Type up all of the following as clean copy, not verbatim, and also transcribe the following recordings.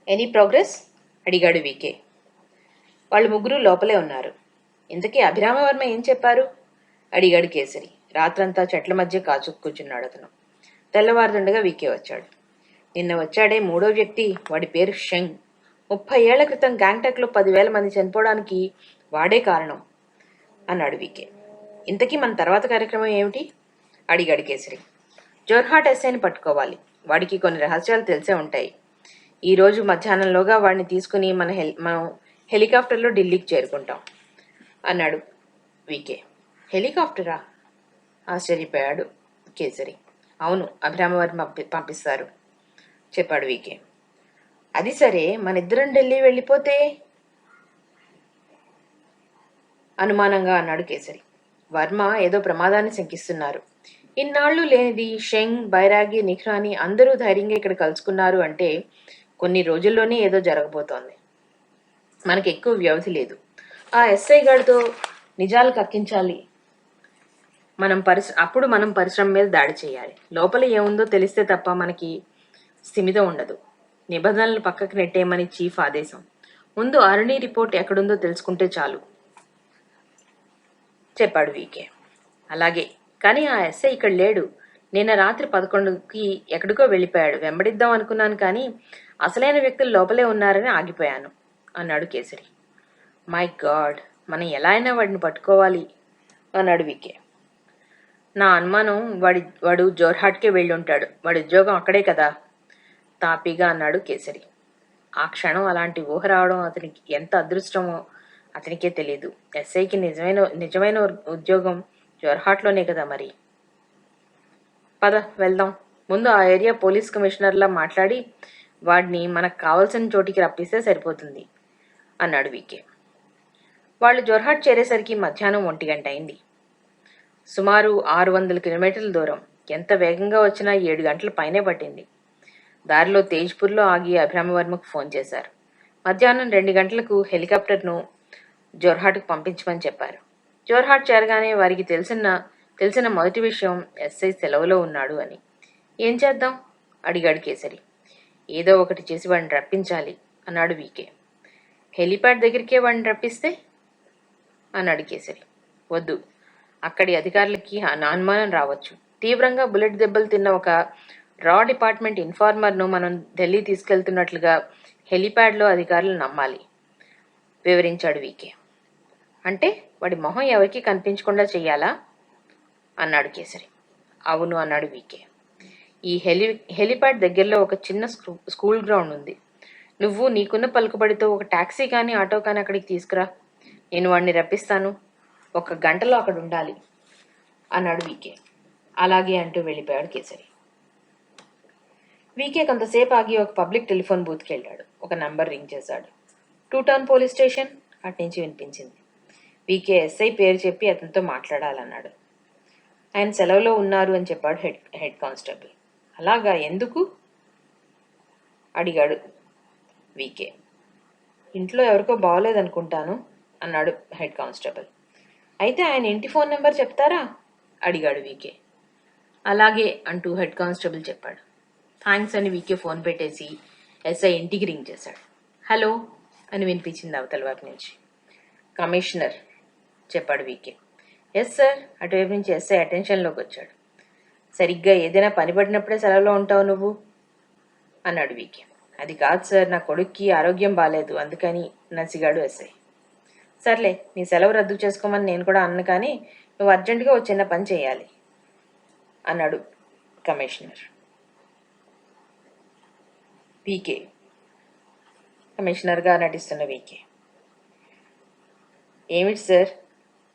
Any progress? అడిగాడు VK. వాళ్ళు ముగ్గురు లోపలే ఉన్నారు. ఇంతకీ అభిరామవర్మ ఏం చెప్పారు? అడిగాడు కేసరి. రాత్రంతా చెట్ల మధ్య కాచు కూర్చున్నాడు అతను. తెల్లవారుతుండగా వికే వచ్చాడు. నిన్న వచ్చాడే మూడో వ్యక్తి, వాడి పేరు షెంగ్. 30 ఏళ్ల క్రితం గ్యాంగ్టాక్లో 10,000 మంది చనిపోవడానికి వాడే కారణం అన్నాడు వికే. ఇంతకీ మన తర్వాత కార్యక్రమం ఏమిటి? అడిగాడు కేసరి. జోర్హాట్ ఎస్ఐని పట్టుకోవాలి. వాడికి కొన్ని రహస్యాలు తెలిసే ఉంటాయి. ఈరోజు మధ్యాహ్నంలోగా వాడిని తీసుకుని మనం హెలికాప్టర్లో ఢిల్లీకి చేరుకుంటాం అన్నాడు వికే. హెలికాప్టరా? ఆశ్చర్యపోయాడు కేసరి. అవును, అభిరామవర్మ పంపిస్తారు చెప్పాడు వికే. అది సరే, మనిద్దరం ఢిల్లీ వెళ్ళిపోతే? అనుమానంగా అన్నాడు కేసరి. వర్మ ఏదో ప్రమాదాన్ని శంకిస్తున్నారు. ఇన్నాళ్లు లేనిది షెంగ్, బైరాగి, నిఖ్రాని అందరూ ధైర్యంగా ఇక్కడ కలుసుకున్నారు అంటే కొన్ని రోజుల్లోనే ఏదో జరగబోతోంది. మనకి ఎక్కువ వ్యవధి లేదు. ఆ ఎస్ఐ గారితో నిజాలు కక్కించాలి. అప్పుడు మనం పరిశ్రమ మీద దాడి చేయాలి. లోపల ఏముందో తెలిస్తే తప్ప మనకి స్థిమితం ఉండదు. నిబంధనలు పక్కకు నెట్టేయమని చీఫ్ ఆదేశం. ముందు అరుణి రిపోర్ట్ ఎక్కడుందో తెలుసుకుంటే చాలు చెప్పాడు వికే. అలాగే, కానీ ఆ ఎస్ఐ ఇక్కడ లేడు. నిన్న రాత్రి 11కి ఎక్కడికో వెళ్ళిపోయాడు. వెంబడిద్దాం అనుకున్నాను, కానీ అసలైన వ్యక్తులు లోపలే ఉన్నారని ఆగిపోయాను అన్నాడు కేసరి. మై గాడ్, మనం ఎలా అయినా వాడిని పట్టుకోవాలి అన్నాడు వికే. నా అనుమానం వాడు జోర్హాట్కే వెళ్ళి ఉంటాడు. వాడి ఉద్యోగం అక్కడే కదా తాపీగా అన్నాడు కేసరి. ఆ క్షణం అలాంటి ఊహ రావడం అతనికి ఎంత అదృష్టమో అతనికే తెలియదు. ఎస్ఐకి నిజమైన ఉద్యోగం జోర్హాట్లోనే కదా మరి. పద వెళ్దాం. ముందు ఆ ఏరియా పోలీస్ కమిషనర్లా మాట్లాడి వాడిని మనకు కావాల్సిన చోటికి రప్పిస్తే సరిపోతుంది అన్నాడు వికే. వాళ్ళు జోర్హాట్ చేరేసరికి మధ్యాహ్నం 1 గంట అయింది. సుమారు 600 కిలోమీటర్ల దూరం. ఎంత వేగంగా వచ్చినా 7 గంటల పైనే పట్టింది. దారిలో తేజ్పూర్లో ఆగి అభిరామవర్మకు ఫోన్ చేశారు. మధ్యాహ్నం 2 గంటలకు హెలికాప్టర్ను జోర్హాట్కు పంపించమని చెప్పారు. జోర్హాట్ చేరగానే వారికి తెలిసిన మొదటి విషయం ఎస్ఐ సెలవులో ఉన్నాడు అని. ఏం చేద్దాం? అడిగాడు కేసరి. ఏదో ఒకటి చేసి వాడిని రప్పించాలి అన్నాడు వికే. హెలిప్యాడ్ దగ్గరికే వాడిని రప్పిస్తే అన్నాడు కేసరి. వద్దు, అక్కడి అధికారులకి అనుమానం రావచ్చు. తీవ్రంగా బుల్లెట్ దెబ్బలు తిన్న ఒక రా డిపార్ట్మెంట్ ఇన్ఫార్మర్ను మనం ఢిల్లీ తీసుకెళ్తున్నట్లుగా హెలిప్యాడ్లో అధికారులు నమ్మాలి వివరించాడు వికే. అంటే వాడి మొహం ఎవరికీ కనిపించకుండా చెయ్యాలా అన్నాడు కేసరి. అవును అన్నాడు వికే. ఈ హెలిప్యాడ్ దగ్గరలో ఒక చిన్న స్కూల్ గ్రౌండ్ ఉంది. నువ్వు నీకున్న పలుకుబడితో ఒక టాక్సీ కానీ ఆటో కానీ అక్కడికి తీసుకురా. నేను వాడిని రప్పిస్తాను. 1 గంటలో అక్కడ ఉండాలి అన్నాడు వికే. అలాగే అంటూ వెళ్ళిపోయాడు కేసరి. వికే కొంతసేపు ఆగి ఒక పబ్లిక్ టెలిఫోన్ బూత్కి వెళ్ళాడు. ఒక నంబర్ రింగ్ చేశాడు. 2 టౌన్ పోలీస్ స్టేషన్ అట్నుంచి వినిపించింది. వికే ఎస్ఐ పేరు చెప్పి అతనితో మాట్లాడాలన్నాడు. ఆయన సెలవులో ఉన్నారు అని చెప్పాడు హెడ్ కానిస్టేబుల్. అలాగా, ఎందుకు అడిగాడు వికే. ఇంట్లో ఎవరికో బాగోలేదనుకుంటాను అన్నాడు హెడ్ కానిస్టేబుల్. అయితే ఆయన ఇంటి ఫోన్ నెంబర్ చెప్తారా అడిగాడు వికే. అలాగే అంటూ హెడ్ కానిస్టేబుల్ చెప్పాడు. థ్యాంక్స్ అని వికే ఫోన్ పెట్టేసి ఎస్ఐ ఇంటికి రింగ్ చేశాడు. హలో అని వినిపించింది అవతల వైపు నుంచి. కమిషనర్ చెప్పాడు వికే. Yes sir. అటువైపు నుంచి ఎస్ఐ అటెన్షన్లోకి వచ్చాడు. సరిగ్గా ఏదైనా పని పడినప్పుడే సెలవులో ఉంటావు నువ్వు అన్నాడు వికే. అది కాదు సార్, నా కొడుక్కి ఆరోగ్యం బాగాలేదు, అందుకని నసిగాడు ఎస్ఐ. సర్లే, నీ సెలవు రద్దు చేసుకోమని నేను కూడా అన్ను, కానీ నువ్వు అర్జెంటుగా ఒక చిన్న పని చేయాలి అన్నాడు కమిషనర్. వికే కమిషనర్గా నటిస్తున్న వికే. ఏమిటి సార్?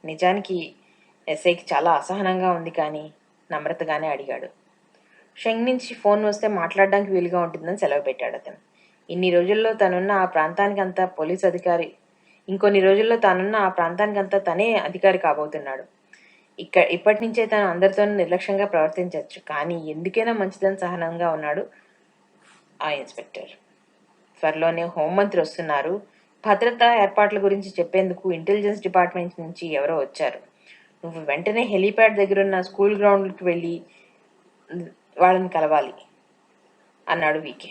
నిజానికి ఎస్ఐకి చాలా అసహనంగా ఉంది, కానీ నమ్రతగానే అడిగాడు. షెంగ్ నుంచి ఫోన్ వస్తే మాట్లాడడానికి వీలుగా ఉంటుందని సెలవు పెట్టాడు అతను. ఇంకొన్ని రోజుల్లో తానున్న ఆ ప్రాంతానికంతా తనే అధికారి కాబోతున్నాడు. ఇప్పటి నుంచే తను అందరితోనూ నిర్లక్ష్యంగా ప్రవర్తించవచ్చు, కానీ ఎందుకైనా మంచిదని సహనంగా ఉన్నాడు ఆ ఇన్స్పెక్టర్. త్వరలోనే హోంమంత్రి వస్తున్నారు. భద్రతా ఏర్పాట్ల గురించి చెప్పేందుకు ఇంటెలిజెన్స్ డిపార్ట్మెంట్ నుంచి ఎవరో వచ్చారు. నువ్వు వెంటనే హెలీప్యాడ్ దగ్గరున్న స్కూల్ గ్రౌండ్కి వెళ్ళి వాళ్ళని కలవాలి అన్నాడు వికే.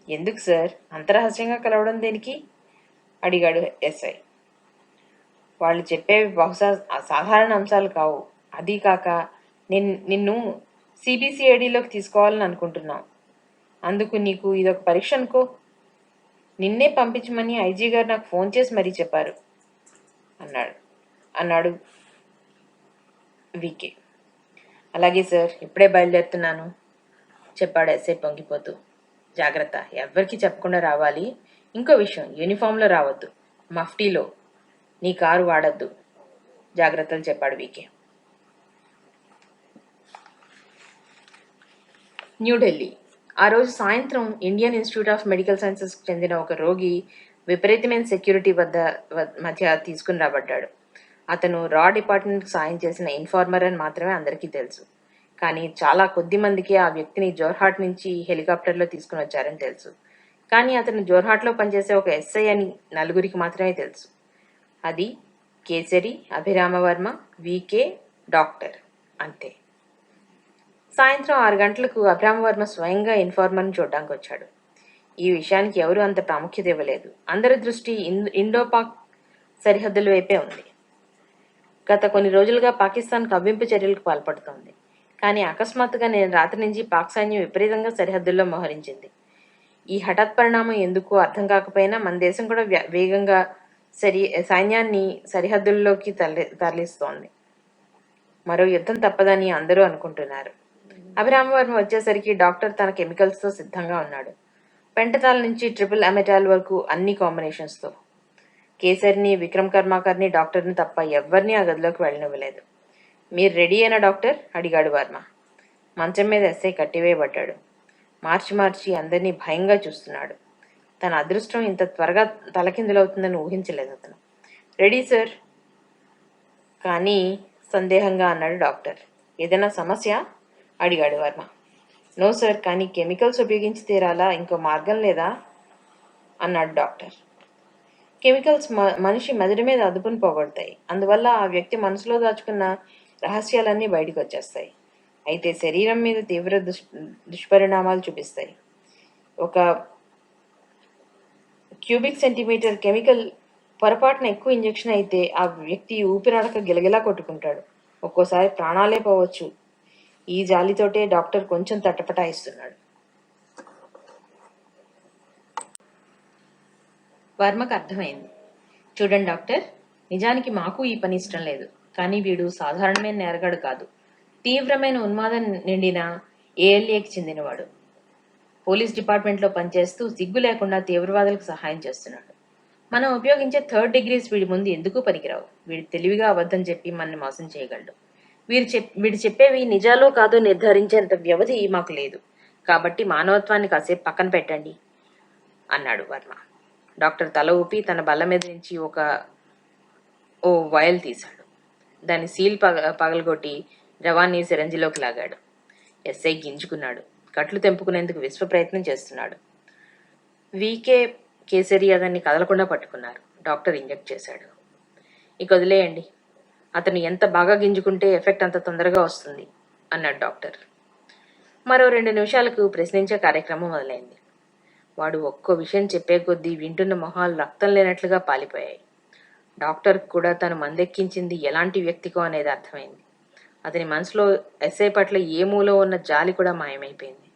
ఎందుకు సార్ అంత రహస్యంగా కలవడం దేనికి? అడిగాడు ఎస్ఐ. వాళ్ళు చెప్పేవి బహుశా అసాధారణ అంశాలు కావు. అదీ కాక నిన్ను సిబిసిఐడిలోకి తీసుకోవాలని అనుకుంటున్నాం. అందుకు నీకు ఇదొక పరీక్ష అనుకో. నిన్నే పంపించమని ఐజీ గారు నాకు ఫోన్ చేసి మరీ చెప్పారు అన్నాడు వికే. అలాగే సార్, ఇప్పుడే బయలుదేరుతున్నాను చెప్పాడు ఎస్ఐ పొంగిపోతూ. జాగ్రత్త, ఎవ్వరికీ చెప్పకుండా రావాలి. ఇంకో విషయం, యూనిఫామ్లో రావద్దు, మఫ్టీలో. నీ కారు వాడద్దు. జాగ్రత్తలు చెప్పాడు వికే. న్యూఢిల్లీ. ఆ రోజు సాయంత్రం ఇండియన్ ఇన్స్టిట్యూట్ ఆఫ్ మెడికల్ సైన్సెస్కి చెందిన ఒక రోగి విపరీతమైన సెక్యూరిటీ మధ్య తీసుకుని రాబడ్డాడు. అతను రా డిపార్ట్మెంట్కి సాయం చేసిన ఇన్ఫార్మర్ అని మాత్రమే అందరికీ తెలుసు. కానీ చాలా కొద్ది మందికి ఆ వ్యక్తిని జోర్హాట్ నుంచి హెలికాప్టర్లో తీసుకుని వచ్చారని తెలుసు. కానీ అతను జోర్హాట్లో పనిచేసే ఒక ఎస్ఐ అని నలుగురికి మాత్రమే తెలుసు. అది కేసరి, అభిరామవర్మ, వికే, డాక్టర్, అంతే. సాయంత్రం 6 గంటలకు అభిరామవర్మ స్వయంగా ఇన్ఫార్మర్ని చూడడానికి వచ్చాడు. ఈ విషయానికి ఎవరూ అంత ప్రాముఖ్యత ఇవ్వలేదు. అందరి దృష్టి ఇండోపాక్ సరిహద్దుల వైపే ఉంది. గత కొన్ని రోజులుగా పాకిస్తాన్ కవ్వింపు చర్యలకు పాల్పడుతోంది. కానీ అకస్మాత్తుగా నేను రాత్రి నుంచి పాక్ సైన్యం విపరీతంగా సరిహద్దుల్లో మోహరించింది. ఈ హఠాత్ పరిణామం ఎందుకో అర్థం కాకపోయినా మన దేశం కూడా వేగంగా సైన్యాన్ని సరిహద్దుల్లోకి తరలిస్తోంది. మరో యుద్ధం తప్పదని అందరూ అనుకుంటున్నారు. అభిరామవర్మ వచ్చేసరికి డాక్టర్ తన కెమికల్స్తో సిద్ధంగా ఉన్నాడు. పెంటతాల్ నుంచి ట్రిపుల్ అమెటాల్ వరకు అన్ని కాంబినేషన్స్తో. కేసరిని, విక్రమ్ కర్మాకర్ని, డాక్టర్ని తప్ప ఎవ్వరినీ ఆ గదిలోకి వెళ్ళనివ్వలేదు. మీరు రెడీ అయినా డాక్టర్? అడిగాడు వర్మ. మంచం మీద ఎస్ఐ కట్టివేయబడ్డాడు. మార్చి అందరినీ భయంగా చూస్తున్నాడు. తన అదృష్టం ఇంత త్వరగా తలకిందులవుతుందని ఊహించలేదు అతను. Ready sir. కానీ సందేహంగా అన్నాడు డాక్టర్. ఏదైనా సమస్య? అడిగాడు వర్మ. నో సార్, కానీ కెమికల్స్ ఉపయోగించి తీరాలా, ఇంకో మార్గం లేదా అన్నాడు డాక్టర్. కెమికల్స్ మనిషి మెదడు మీద అదుపును పోగొడతాయి. అందువల్ల ఆ వ్యక్తి మనసులో దాచుకున్న రహస్యాలన్నీ బయటకు వచ్చేస్తాయి. అయితే శరీరం మీద తీవ్ర దుష్పరిణామాలు చూపిస్తాయి. ఒక క్యూబిక్ సెంటీమీటర్ కెమికల్ పొరపాటున ఎక్కువ ఇంజెక్షన్ అయితే ఆ వ్యక్తి ఊపిరాడక గిలగిలా కొట్టుకుంటాడు. ఒక్కోసారి ప్రాణాలే పోవచ్చు. ఈ జాలితోటే డాక్టర్ కొంచెం తటపటాయిస్తున్నాడు. వర్మకు అర్థమైంది. చూడండి డాక్టర్, నిజానికి మాకు ఈ పని ఇష్టం లేదు. కానీ వీడు సాధారణమైన నేరగాడు కాదు. తీవ్రమైన ఉన్మాదం నిండిన ఏఎల్ఏకి చెందినవాడు. పోలీస్ డిపార్ట్మెంట్లో పనిచేస్తూ సిగ్గు లేకుండా తీవ్రవాదులకు సహాయం చేస్తున్నాడు. మనం ఉపయోగించే 3rd degrees వీడి ముందు ఎందుకు పనికిరావు. వీడు తెలివిగా అబద్ధం చెప్పి మనల్ని మోసం చేయగలడు. వీడు చెప్పేవి నిజాలో కాదో నిర్ధారించేంత వ్యవధి మాకు లేదు. కాబట్టి మానవత్వాన్ని కాసేపు పక్కన పెట్టండి అన్నాడు వర్మ. డాక్టర్ తల ఊపి తన బల్ల మీద నుంచి ఓ వయల్ తీశాడు. దాని సీల్ పగలగొట్టి రవాన్ని సిరంజిలోకి లాగాడు. ఎస్ఐ గింజుకున్నాడు. కట్లు తెంపుకునేందుకు విశ్వ ప్రయత్నం చేస్తున్నాడు. వికే, కేసరి అతన్ని కదలకుండా పట్టుకున్నారు. డాక్టర్ ఇంజెక్ట్ చేశాడు. ఇక వదిలేయండి. అతను ఎంత బాగా గింజుకుంటే ఎఫెక్ట్ అంత తొందరగా వస్తుంది అన్నాడు డాక్టర్. మరో 2 నిమిషాలకు ప్రశ్నించే కార్యక్రమం మొదలైంది. వాడు ఒక్కో విషయం చెప్పే కొద్దీ వింటున్న మొహాలు రక్తం లేనట్లుగా పాలిపోయాయి. డాక్టర్ కూడా తను మందెక్కించింది ఎలాంటి వ్యక్తికో అనేది అర్థమైంది. అతని మనసులో ఎస్ఐ పట్ల ఏ మూలో ఉన్న జాలి కూడా మాయమైపోయింది.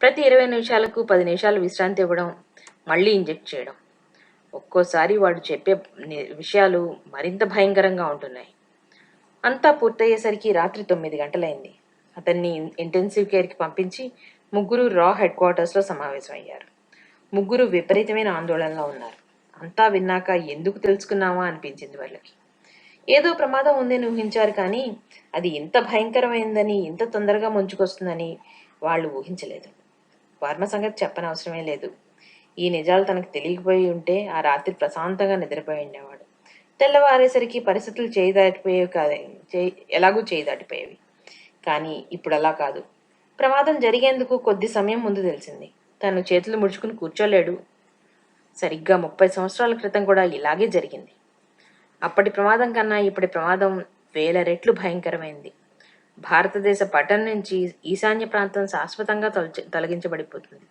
ప్రతి 20 నిమిషాలకు 10 నిమిషాలు విశ్రాంతి ఇవ్వడం, మళ్ళీ ఇంజెక్ట్ చేయడం. ఒక్కోసారి వాడు చెప్పే విషయాలు మరింత భయంకరంగా ఉంటున్నాయి. అంతా పూర్తయ్యేసరికి రాత్రి 9 గంటలైంది. అతన్ని ఇంటెన్సివ్ కేర్కి పంపించి 3 రా హెడ్ క్వార్టర్స్లో సమావేశమయ్యారు. 3 విపరీతమైన ఆందోళనలో ఉన్నారు. అంతా విన్నాక ఎందుకు తెలుసుకున్నామా అనిపించింది వాళ్ళకి. ఏదో ప్రమాదం ఉందని ఊహించారు, కానీ అది ఇంత భయంకరమైందని, ఇంత తొందరగా ముంచుకొస్తుందని వాళ్ళు ఊహించలేదు. వర్మ సంగతి చెప్పనవసరమే లేదు. ఈ నిజాలు తనకు తెలియకపోయి ఉంటే ఆ రాత్రి ప్రశాంతంగా నిద్రపోయి ఉండేవాడు. తెల్లవారేసరికి పరిస్థితులు ఎలాగూ చేయి దాటిపోయేవి. కానీ ఇప్పుడు అలా కాదు. ప్రమాదం జరిగేందుకు కొద్ది సమయం ముందు తెలిసింది. తను చేతులు ముడుచుకుని కూర్చోలేడు. సరిగ్గా 30 సంవత్సరాల క్రితం కూడా ఇలాగే జరిగింది. అప్పటి ప్రమాదం కన్నా ఇప్పటి ప్రమాదం 1000 రెట్లు భయంకరమైంది. భారతదేశ పట్టణం నుంచి ఈశాన్య ప్రాంతం శాశ్వతంగా తొలగించబడిపోతుంది.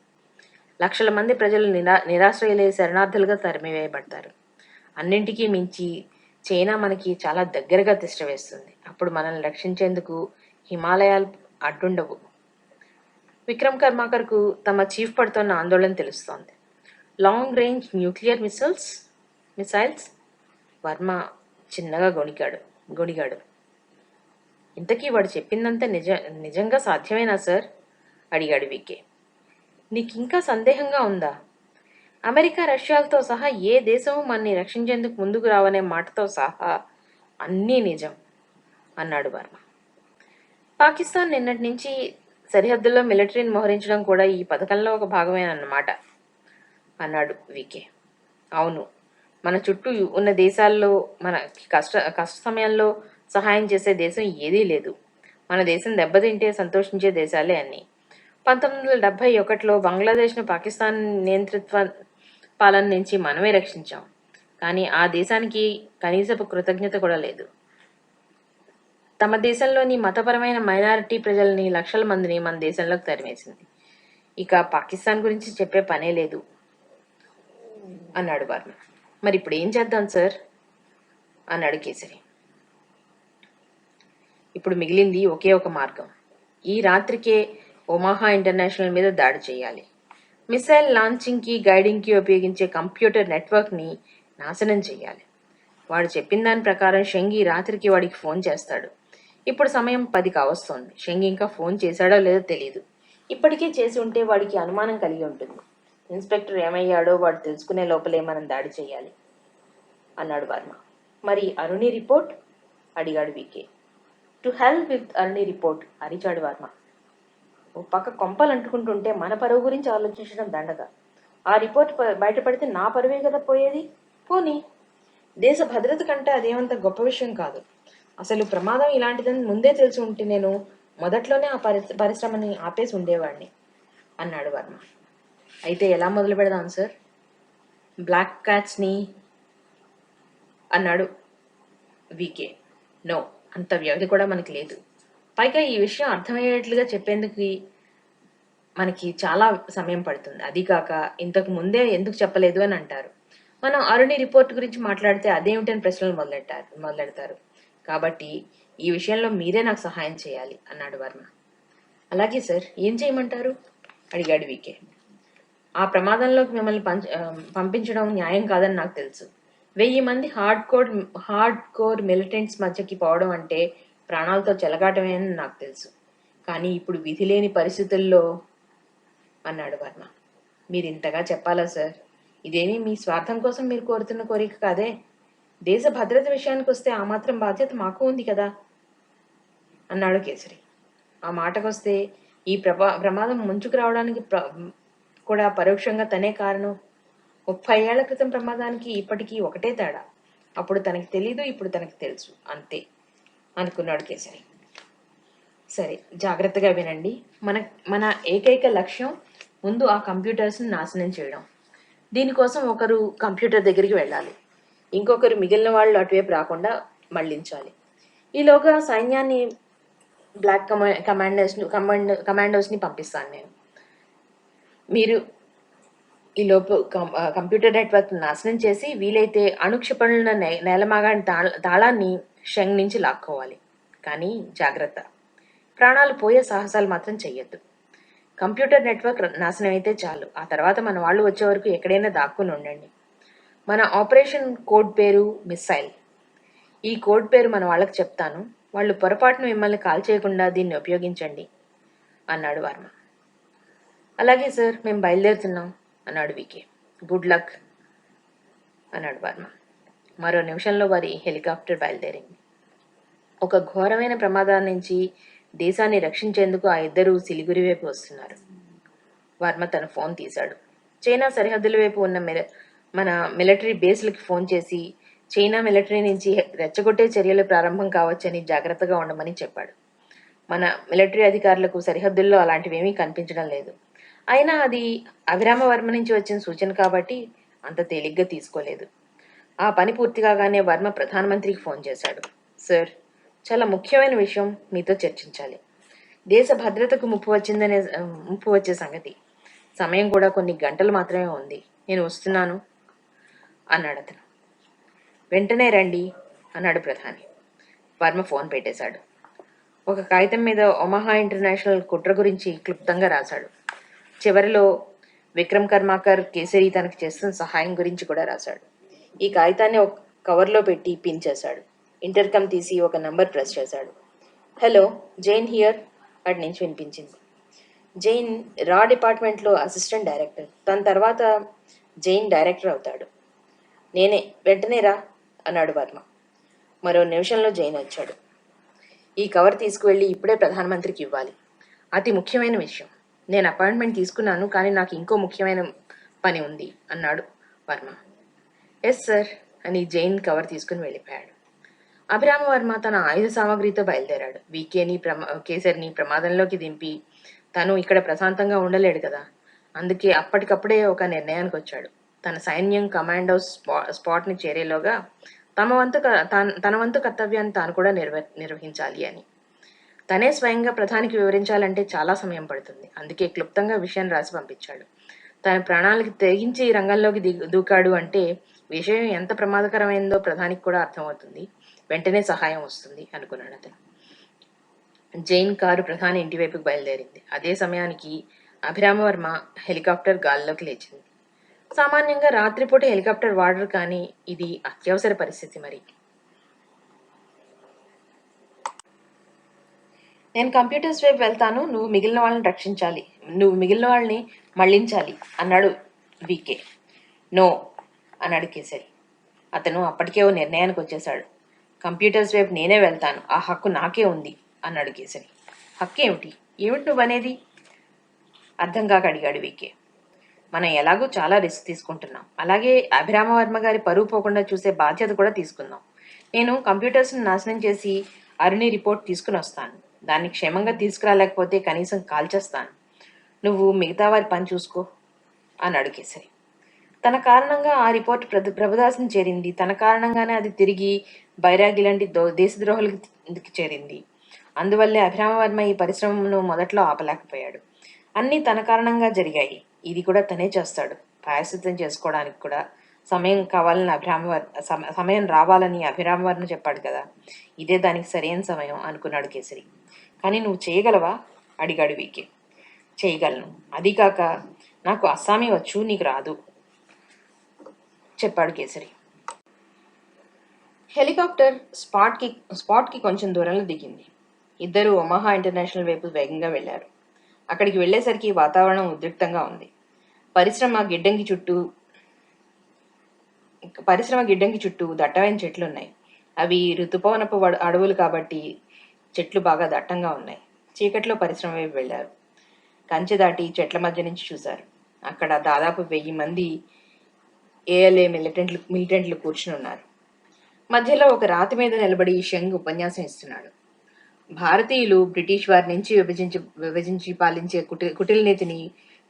లక్షల మంది ప్రజలు నిరాశ్రయులై శరణార్థులుగా తరిమివేయబడతారు. అన్నింటికీ మించి చైనా మనకి చాలా దగ్గరగా తిష్టవేస్తుంది. అప్పుడు మనల్ని రక్షించేందుకు హిమాలయాలు అడ్డుండవు. విక్రమ్ కర్మాకర్కు తమ చీఫ్ పడుతున్న ఆందోళన తెలుస్తోంది. Long range nuclear missiles Varma చిన్నగా గొణిగాడు. ఇంతకీ వాడు చెప్పిందంతా నిజంగా సాధ్యమేనా సార్? అడిగాడు వికే. నీకింకా సందేహంగా ఉందా? అమెరికా, రష్యాలతో సహా ఏ దేశము మనని రక్షించేందుకు ముందుకు రావనే మాటతో సహా అన్నీ నిజం అన్నాడు వర్మ. పాకిస్తాన్ నిన్నటి నుంచి సరిహద్దుల్లో మిలిటరీని మోహరించడం కూడా ఈ పథకంలో ఒక భాగమేనన్నమాట అన్నాడు వికే. అవును, మన చుట్టూ ఉన్న దేశాల్లో మన కష్ట సమయంలో సహాయం చేసే దేశం ఏదీ లేదు. మన దేశం దెబ్బతింటే సంతోషించే దేశాలే అన్నీ. 1971లో బంగ్లాదేశ్ను పాకిస్తాన్ నియంతృత్వ పాలన నుంచి మనమే రక్షించాం. కానీ ఆ దేశానికి కనీసపు కృతజ్ఞత కూడా లేదు. తమ దేశంలోని మతపరమైన మైనారిటీ ప్రజల్ని, లక్షల మందిని మన దేశంలోకి తరిమేసింది. ఇక పాకిస్తాన్ గురించి చెప్పే పనే లేదు అన్నాడు వర్మ. మరి ఇప్పుడు ఏం చేద్దాం సార్ అన్నాడు కేసరి. ఇప్పుడు మిగిలింది ఒకే ఒక మార్గం. ఈ రాత్రికే ఒమాహా ఇంటర్నేషనల్ మీద దాడి చేయాలి. మిసైల్ లాంచింగ్కి, గైడింగ్కి ఉపయోగించే కంప్యూటర్ నెట్వర్క్ని నాశనం చేయాలి. వాడు చెప్పిన దాని ప్రకారం షెంగి రాత్రికి వాడికి ఫోన్ చేస్తాడు. ఇప్పుడు సమయం 10 కావస్తోంది. షెంగి ఇంకా ఫోన్ చేశాడో లేదో తెలియదు. ఇప్పటికే చేసి ఉంటే వాడికి అనుమానం కలిగి ఉంటుంది. ఇన్స్పెక్టర్ ఏమయ్యాడో వాడు తెలుసుకునే లోపలే మనం దాడి చేయాలి అన్నాడు వర్మ. మరి అరుణి రిపోర్ట్ అడిగాడు VK. To hell with Aruni report అరిచాడు వర్మ. ఓ పక్క కొంపలు అంటుకుంటుంటే మన పరువు గురించి ఆలోచించడం దండగా. ఆ రిపోర్ట్ బయటపడితే నా పరువే కదా పోయేది. పోనీ, దేశ భద్రత కంటే అదేమంత గొప్ప విషయం కాదు. అసలు ప్రమాదం ఇలాంటిదని ముందే తెలిసి ఉంటే నేను మొదట్లోనే ఆ పరిశ్రమని ఆపేసి ఉండేవాడిని అన్నాడు వర్మ. అయితే ఎలా మొదలు పెడదాం సార్? బ్లాక్ క్యాట్స్ని అన్నాడు వికే. నో, అంత వ్యవధి కూడా మనకి లేదు. పైగా ఈ విషయం అర్థమయ్యేట్లుగా చెప్పేందుకు మనకి చాలా సమయం పడుతుంది. అది కాక ఇంతకు ముందే ఎందుకు చెప్పలేదు అని అంటారు. మనం అరుణి రిపోర్ట్ గురించి మాట్లాడితే అదేమిటని ప్రశ్నలు మొదలెడతారు. కాబట్టి ఈ విషయంలో మీరే నాకు సహాయం చేయాలి అన్నాడు వర్మ. అలాగే సార్, ఏం చేయమంటారు అడిగాడు వికే. ఆ ప్రమాదంలోకి మిమ్మల్ని పంపించడం న్యాయం కాదని నాకు తెలుసు. 1000 మంది హార్డ్ కోర్ మిలిటెంట్స్ మధ్యకి పోవడం అంటే ప్రాణాలతో చెలగాటమే అని నాకు తెలుసు. కానీ ఇప్పుడు విధి లేని పరిస్థితుల్లో అన్నాడు వర్మ. మీరు ఇంతగా చెప్పాలా సార్? ఇదేమీ మీ స్వార్థం కోసం మీరు కోరుతున్న కోరిక కాదే. దేశ భద్రత విషయానికి వస్తే ఆ మాత్రం బాధ్యత మాకు ఉంది కదా అన్నాడు కేసరి. ఆ మాటకొస్తే ఈ ప్రమాదం ముంచుకు రావడానికి కూడా పరోక్షంగా తనే కారణం. 30 ఏళ్ల క్రితం ప్రమాదానికి ఇప్పటికీ ఒకటే తేడా. అప్పుడు తనకి తెలీదు, ఇప్పుడు తనకి తెలుసు, అంతే అనుకున్నాడు కేసరి. సరే, జాగ్రత్తగా వినండి. మన ఏకైక లక్ష్యం ముందు ఆ కంప్యూటర్స్ని నాశనం చేయడం. దీనికోసం ఒకరు కంప్యూటర్ దగ్గరికి వెళ్ళాలి, ఇంకొకరు మిగిలిన వాళ్ళు అటువైపు రాకుండా మళ్లించాలి. ఈలోగా సైన్యాన్ని, బ్లాక్ కమాండోస్ని పంపిస్తాను నేను. మీరు ఈలోపు కంప్యూటర్ నెట్వర్క్ నాశనం చేసి వీలైతే అణుక్షిపణుల నేలమాగాని తాళాన్ని షెంగ్ నుంచి లాక్కోవాలి. కానీ జాగ్రత్త, ప్రాణాలు పోయే సాహసాలు మాత్రం చెయ్యొద్దు. కంప్యూటర్ నెట్వర్క్ నాశనం అయితే చాలు. ఆ తర్వాత మన వాళ్ళు వచ్చే వరకు ఎక్కడైనా దాక్కుని ఉండండి. మన ఆపరేషన్ కోడ్ పేరు మిస్సైల్. ఈ కోడ్ పేరు మన వాళ్ళకి చెప్తాను. వాళ్ళు పొరపాటును మిమ్మల్ని కాల్ చేయకుండా దీన్ని ఉపయోగించండి అన్నాడు వర్మ. అలాగే సార్, మేము బయలుదేరుతున్నాం అన్నాడు వికే. గుడ్ లక్ అన్నాడు వర్మ. మరో నిమిషంలో వారి హెలికాప్టర్ బయలుదేరింది. ఒక ఘోరమైన ప్రమాదం నుంచి దేశాన్ని రక్షించేందుకు ఆ ఇద్దరూ సిలిగురి వైపు వస్తున్నారు. వర్మ తన ఫోన్ తీశాడు. చైనా సరిహద్దుల వైపు ఉన్న మన మిలిటరీ బేస్లకి ఫోన్ చేసి చైనా మిలిటరీ నుంచి రెచ్చగొట్టే చర్యలు ప్రారంభం కావచ్చని జాగ్రత్తగా ఉండమని చెప్పాడు. మన మిలిటరీ అధికారులకు సరిహద్దుల్లో అలాంటివేమీ కనిపించడం లేదు. అయినా అది అభిరామ వర్మ నుంచి వచ్చిన సూచన కాబట్టి అంత తేలిగ్గా తీసుకోలేదు. ఆ పని పూర్తి కాగానే వర్మ ప్రధానమంత్రికి ఫోన్ చేశాడు. సార్, చాలా ముఖ్యమైన విషయం మీతో చర్చించాలి. దేశ భద్రతకు ముప్పు వచ్చే సంగతి. సమయం కూడా కొన్ని గంటలు మాత్రమే ఉంది. నేను వస్తున్నాను అన్నాడు అతను. వెంటనే రండి అన్నాడు ప్రధాని. వర్మ ఫోన్ పెట్టేశాడు. ఒక కాగితం మీద ఒమహా ఇంటర్నేషనల్ కుట్ర గురించి క్లుప్తంగా రాశాడు. చివరిలో విక్రమ్ కర్మాకర్ కేసరి తనకు చేస్తున్న సహాయం గురించి కూడా రాశాడు. ఈ కాగితాన్ని ఒక కవర్లో పెట్టి పిన్ చేశాడు. ఇంటర్కమ్ తీసి ఒక నంబర్ ప్రెస్ చేశాడు. హలో, జైన్ హియర్ అటు నుంచి వినిపించింది. జైన్ రా డిపార్ట్మెంట్లో అసిస్టెంట్ డైరెక్టర్. తన తర్వాత జైన్ డైరెక్టర్ అవుతాడు. నేనే, వెంటనే రా అన్నాడు వర్మ. మరో నిమిషంలో జైన్ వచ్చాడు. ఈ కవర్ తీసుకువెళ్ళి ఇప్పుడే ప్రధానమంత్రికి ఇవ్వాలి. అతి ముఖ్యమైన విషయం. నేను అపాయింట్మెంట్ తీసుకున్నాను, కానీ నాకు ఇంకో ముఖ్యమైన పని ఉంది అన్నాడు వర్మ. ఎస్ సార్ అని జైన్ కవర్ తీసుకుని వెళ్ళిపోయాడు. అభిరామ వర్మ తన ఆయుధ సామాగ్రితో బయలుదేరాడు. కేసరిని ప్రమాదంలోకి దింపి తను ఇక్కడ ప్రశాంతంగా ఉండలేడు కదా, అందుకే అప్పటికప్పుడే ఒక నిర్ణయానికి వచ్చాడు. తన సైన్యం కమాండో స్పాట్ని చేరేలోగా తన వంతు కర్తవ్యాన్ని తాను కూడా నిర్వహించాలి అని. తనే స్వయంగా ప్రధానికి వివరించాలంటే చాలా సమయం పడుతుంది. అందుకే క్లుప్తంగా విషయం రాసి పంపించాడు. తన ప్రాణాలకి తెగించి రంగంలోకి దూకాడు అంటే విషయం ఎంత ప్రమాదకరమైందో ప్రధానికి కూడా అర్థమవుతుంది. వెంటనే సహాయం వస్తుంది అనుకున్నాడు అతను. జైన్ కారు ప్రధాని ఇంటివైపుకి బయలుదేరింది. అదే సమయానికి అభిరామవర్మ హెలికాప్టర్ గాల్లోకి లేచింది. సామాన్యంగా రాత్రిపూట హెలికాప్టర్ వాడరు, కానీ ఇది అత్యవసర పరిస్థితి. మరి నేను కంప్యూటర్స్ వైపు వెళ్తాను, నువ్వు మిగిలిన వాళ్ళని మళ్లించాలి అన్నాడు వికే. నో అన్నాడు కేసరి. అతను అప్పటికే ఓ నిర్ణయానికి వచ్చేశాడు. కంప్యూటర్స్ వైపు నేనే వెళ్తాను, ఆ హక్కు నాకే ఉంది అన్నాడు కేసరి. హక్కేమిటి? ఏమిటి నువ్వు అనేది? అర్థం కాక అడిగాడు వికే. మనం ఎలాగో చాలా రిస్క్ తీసుకుంటున్నాం, అలాగే అభిరామవర్మ గారి పరువు పోకుండా చూసే బాధ్యత కూడా తీసుకుందాం. నేను కంప్యూటర్స్ని నాశనం చేసి అరుణి రిపోర్ట్ తీసుకుని వస్తాను. దాన్ని క్షేమంగా తీసుకురాలేకపోతే కనీసం కాల్చేస్తాను. నువ్వు మిగతా వారి పని చూసుకో అన్నాడు కేసరి. తన కారణంగా ఆ రిపోర్ట్ ప్రభుదాసుని చేరింది. తన కారణంగానే అది తిరిగి బైరాగి లాంటి దేశద్రోహులకి చేరింది. అందువల్లే అభిరామవర్మ ఈ పరిశ్రమను మొదట్లో ఆపలేకపోయాడు. అన్నీ తన కారణంగా జరిగాయి. ఇది కూడా తనే చేస్తాడు. ప్రాయశ్చిత్తం చేసుకోవడానికి కూడా సమయం కావాలని సమయం రావాలని అభిరామవర్మ చెప్పాడు కదా, ఇదే దానికి సరైన సమయం అనుకున్నాడు కేసరి. కానీ నువ్వు చేయగలవా అడిగాడు వికే. చేయగలను, అది కాక నాకు అస్సామీ వచ్చు, నీకు రాదు చెప్పాడు కేసరి. హెలికాప్టర్ స్పాట్కి కొంచెం దూరంలో దిగింది. ఇద్దరు ఒమహా ఇంటర్నేషనల్ వైపు వేగంగా వెళ్లారు. అక్కడికి వెళ్లేసరికి వాతావరణం ఉద్రిక్తంగా ఉంది. పరిశ్రమ గిడ్డంగి చుట్టూ దట్టమైన చెట్లున్నాయి. అవి ఋతుపవనపు అడవులు కాబట్టి చెట్లు బాగా దట్టంగా ఉన్నాయి. చీకట్లో పరిశ్రమ వైపు వెళ్లారు. కంచె దాటి చెట్ల మధ్య నుంచి చూశారు. అక్కడ దాదాపు 1000 మంది ఏఎల్ఏ మిలిటెంట్లు కూర్చుని ఉన్నారు. మధ్యలో ఒక రాతి మీద నిలబడి షెంగ్ ఉపన్యాసం ఇస్తున్నాడు. భారతీయులు బ్రిటిష్ వారి నుంచి విభజించి పాలించే కుటిల నీతిని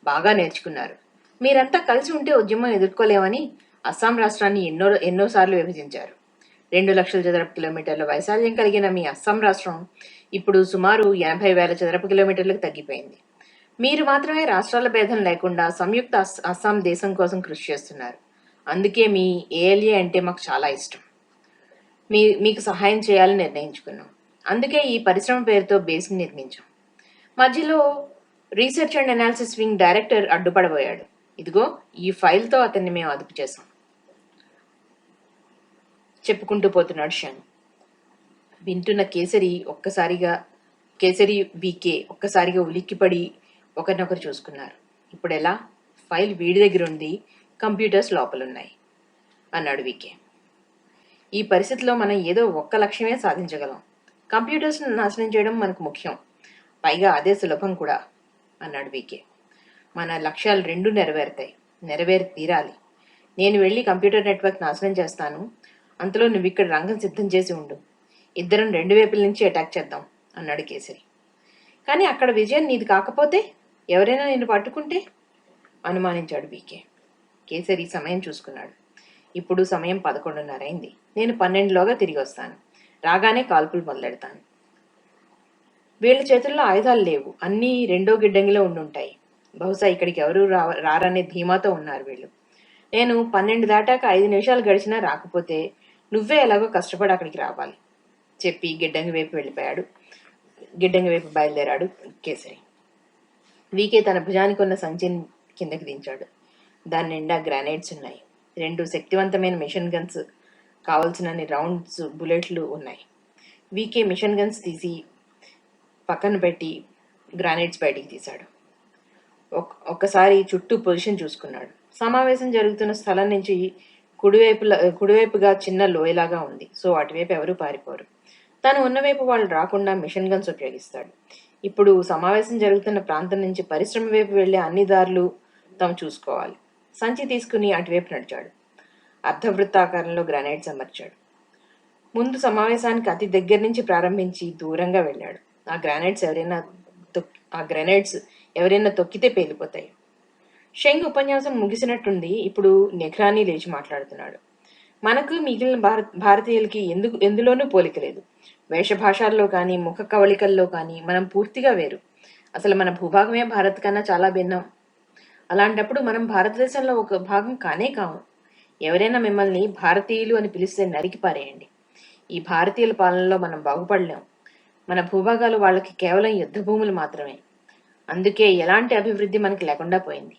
బాగా నేర్చుకున్నారు. మీరంతా కలిసి ఉంటే ఉద్యమం ఎదుర్కోలేమని అస్సాం రాష్ట్రాన్ని ఎన్నోసార్లు విభజించారు. 2 లక్షల చదరపు కిలోమీటర్ల వైశాల్యం కలిగిన మీ అస్సాం రాష్ట్రం ఇప్పుడు సుమారు 80,000 చదరపు కిలోమీటర్లకు తగ్గిపోయింది. మీరు మాత్రమే రాష్ట్రాల భేదం లేకుండా సంయుక్త అస్సాం దేశం కోసం కృషి చేస్తున్నారు. అందుకే మీ ఏఎల్ఏ అంటే మాకు చాలా ఇష్టం. మీకు సహాయం చేయాలని నిర్ణయించుకున్నాం. అందుకే ఈ పరిశ్రమ పేరుతో బేస్ని నిర్మించాం. మధ్యలో research and analysis wing director అడ్డుపడబోయాడు. ఇదిగో ఈ ఫైల్తో అతన్ని మేము అదుపు చేశాం చెప్పుకుంటూ పోతున్నాడు షంగ్. వింటున్న కేసరి వికే ఒక్కసారిగా ఉలిక్కిపడి ఒకరినొకరు చూసుకున్నారు. ఇప్పుడెలా? ఫైల్ వీడి దగ్గర ఉంది, కంప్యూటర్స్ లోపలున్నాయి అన్నాడు వికే. ఈ పరిస్థితిలో మనం ఏదో ఒక్క లక్ష్యమే సాధించగలం. కంప్యూటర్స్ను నాశనం చేయడం మనకు ముఖ్యం, పైగా అదే సులభం కూడా అన్నాడు వికే. మన లక్ష్యాలు 2 నెరవేరి తీరాలి. నేను వెళ్ళి కంప్యూటర్ నెట్వర్క్ నాశనం చేస్తాను, అంతలో నువ్వు ఇక్కడ రంగం సిద్ధం చేసి ఉండు. ఇద్దరం 2 వైపుల నుంచి అటాక్ చేద్దాం అన్నాడు కేసరి. కానీ అక్కడ విజయం నీది కాకపోతే, ఎవరైనా నిన్ను పట్టుకుంటే అనుమానించాడు వికే. కేసరి సమయం చూసుకున్నాడు. ఇప్పుడు సమయం 11:30 అయింది. నేను 12లోగా తిరిగి వస్తాను. రాగానే కాల్పులు మొదలెడతాను. వీళ్ళ చేతుల్లో ఆయుధాలు లేవు, అన్నీ రెండో గిడ్డంగిలో ఉండుంటాయి. బహుశా ఇక్కడికి ఎవరూ రారనే ధీమాతో ఉన్నారు వీళ్ళు. నేను 12 దాటాక 5 నిమిషాలు గడిచినా రాకపోతే నువ్వే ఎలాగో కష్టపడి అక్కడికి రావాలి చెప్పి గిడ్డంగి వైపు బయలుదేరాడు కేసరి. వీకే తన భుజానికి ఉన్న సంచిని కిందకి దించాడు. దాని నిండా గ్రానైట్స్ ఉన్నాయి. 2 శక్తివంతమైన మిషన్ గన్స్, కావలసినన్ని రౌండ్స్, బుల్లెట్లు ఉన్నాయి. వీకే మిషన్ గన్స్ తీసి పక్కన పెట్టి గ్రానైట్స్ బయటికి తీశాడు. ఒక్కసారి చుట్టూ పొజిషన్ చూసుకున్నాడు. సమావేశం జరుగుతున్న స్థలం నుంచి కుడివైపుగా చిన్న లోయలాగా ఉంది. సో అటువైపు ఎవరూ పారిపోరు. తాను ఉన్నవైపు వాళ్ళు రాకుండా మిషన్ గన్స్ ఉపయోగిస్తాడు. ఇప్పుడు సమావేశం జరుగుతున్న ప్రాంతం నుంచి పరిశ్రమ వైపు వెళ్లే అన్ని దారులు తాము చూసుకోవాలి. సంచి తీసుకుని అటువైపు నడిచాడు. అర్ధవృత్తాకారంలో గ్రానైట్స్ అమర్చాడు. ముందు సమావేశానికి అతి దగ్గర నుంచి ప్రారంభించి దూరంగా వెళ్ళాడు. ఆ గ్రానైట్స్ ఎవరైనా తొక్కితే పేలిపోతాయి. షెంగ్ ఉపన్యాసం ముగిసినట్టుంది. ఇప్పుడు నెహ్రానీ లేచి మాట్లాడుతున్నాడు. మనకు మిగిలిన భారతీయులకి ఎందులోనూ పోలిక లేదు. వేషభాషల్లో కానీ ముఖ కవళికల్లో కానీ మనం పూర్తిగా వేరు. అసలు మన భూభాగమే భారత్ కన్నా చాలా భిన్నం. అలాంటప్పుడు మనం భారతదేశంలో ఒక భాగం కానే కాము. ఎవరైనా మిమ్మల్ని భారతీయులు అని పిలిస్తే నరికి పారేయండి. ఈ భారతీయుల పాలనలో మనం బాగుపడలేం. మన భూభాగాలు వాళ్ళకి కేవలం యుద్ధ భూములు మాత్రమే. అందుకే ఎలాంటి అభివృద్ధి మనకి లేకుండా పోయింది.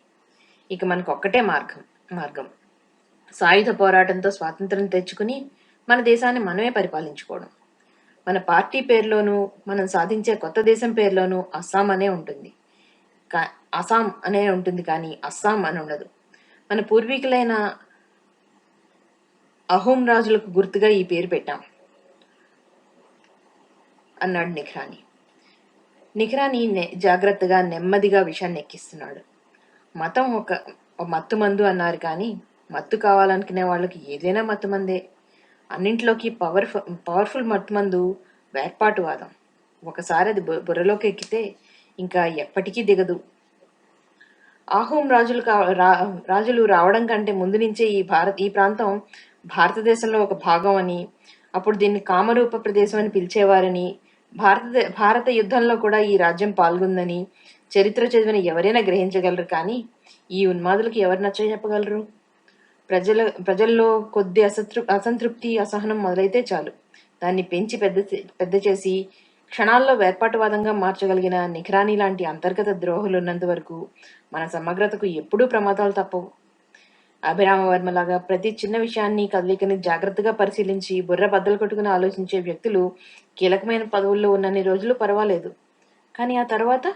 ఇక మనకు ఒక్కటే మార్గం సాయుధ పోరాటంతో స్వాతంత్రం తెచ్చుకుని మన దేశాన్ని మనమే పరిపాలించుకోవడం. మన పార్టీ పేరులోనూ మనం సాధించే కొత్త దేశం పేరులోనూ అస్సాం అనే ఉంటుంది కానీ అస్సాం అని ఉండదు. మన పూర్వీకులైన అహోం రాజులకు గుర్తుగా ఈ పేరు పెట్టాం అన్నాడు నిఖ్రానీ జాగ్రత్తగా నెమ్మదిగా విషయాన్ని ఎక్కిస్తున్నాడు. మతం ఒక మత్తు మందు అన్నారు కానీ మత్తు కావాలనుకునే వాళ్ళకి ఏదైనా మత్తు మందే. అన్నింట్లోకి పవర్ఫుల్ మత్తు మందు వేర్పాటువాదం. ఒకసారి అది బుర్రలోకి ఎక్కితే ఇంకా ఎప్పటికీ దిగదు. ఆహోం రాజులు రావడం కంటే ముందు నుంచే ఈ ప్రాంతం భారతదేశంలో ఒక భాగం అని, అప్పుడు దీన్ని కామరూప ప్రదేశం అని పిలిచేవారని, భారత యుద్ధంలో కూడా ఈ రాజ్యం పాల్గొందని చరిత్ర చదివిన ఎవరైనా గ్రహించగలరు. కానీ ఈ ఉన్మాదులకు ఎవరు నచ్చ చెప్పగలరు? ప్రజల్లో కొద్ది అసంతృప్తి, అసహనం మొదలైతే చాలు దాన్ని పెంచి పెద్ద చేసి క్షణాల్లో వేర్పాటువాదంగా మార్చగలిగిన నిఖ్రానీ లాంటి అంతర్గత ద్రోహులు ఉన్నంత వరకు మన సమగ్రతకు ఎప్పుడూ ప్రమాదాలు తప్పవు. అభిరామవర్మలాగా ప్రతి చిన్న విషయాన్ని, కదలికని జాగ్రత్తగా పరిశీలించి బుర్ర బద్దలు కొట్టుకుని ఆలోచించే వ్యక్తులు కీలకమైన పదవుల్లో ఉన్నన్ని రోజులు పర్వాలేదు. కానీ ఆ తర్వాత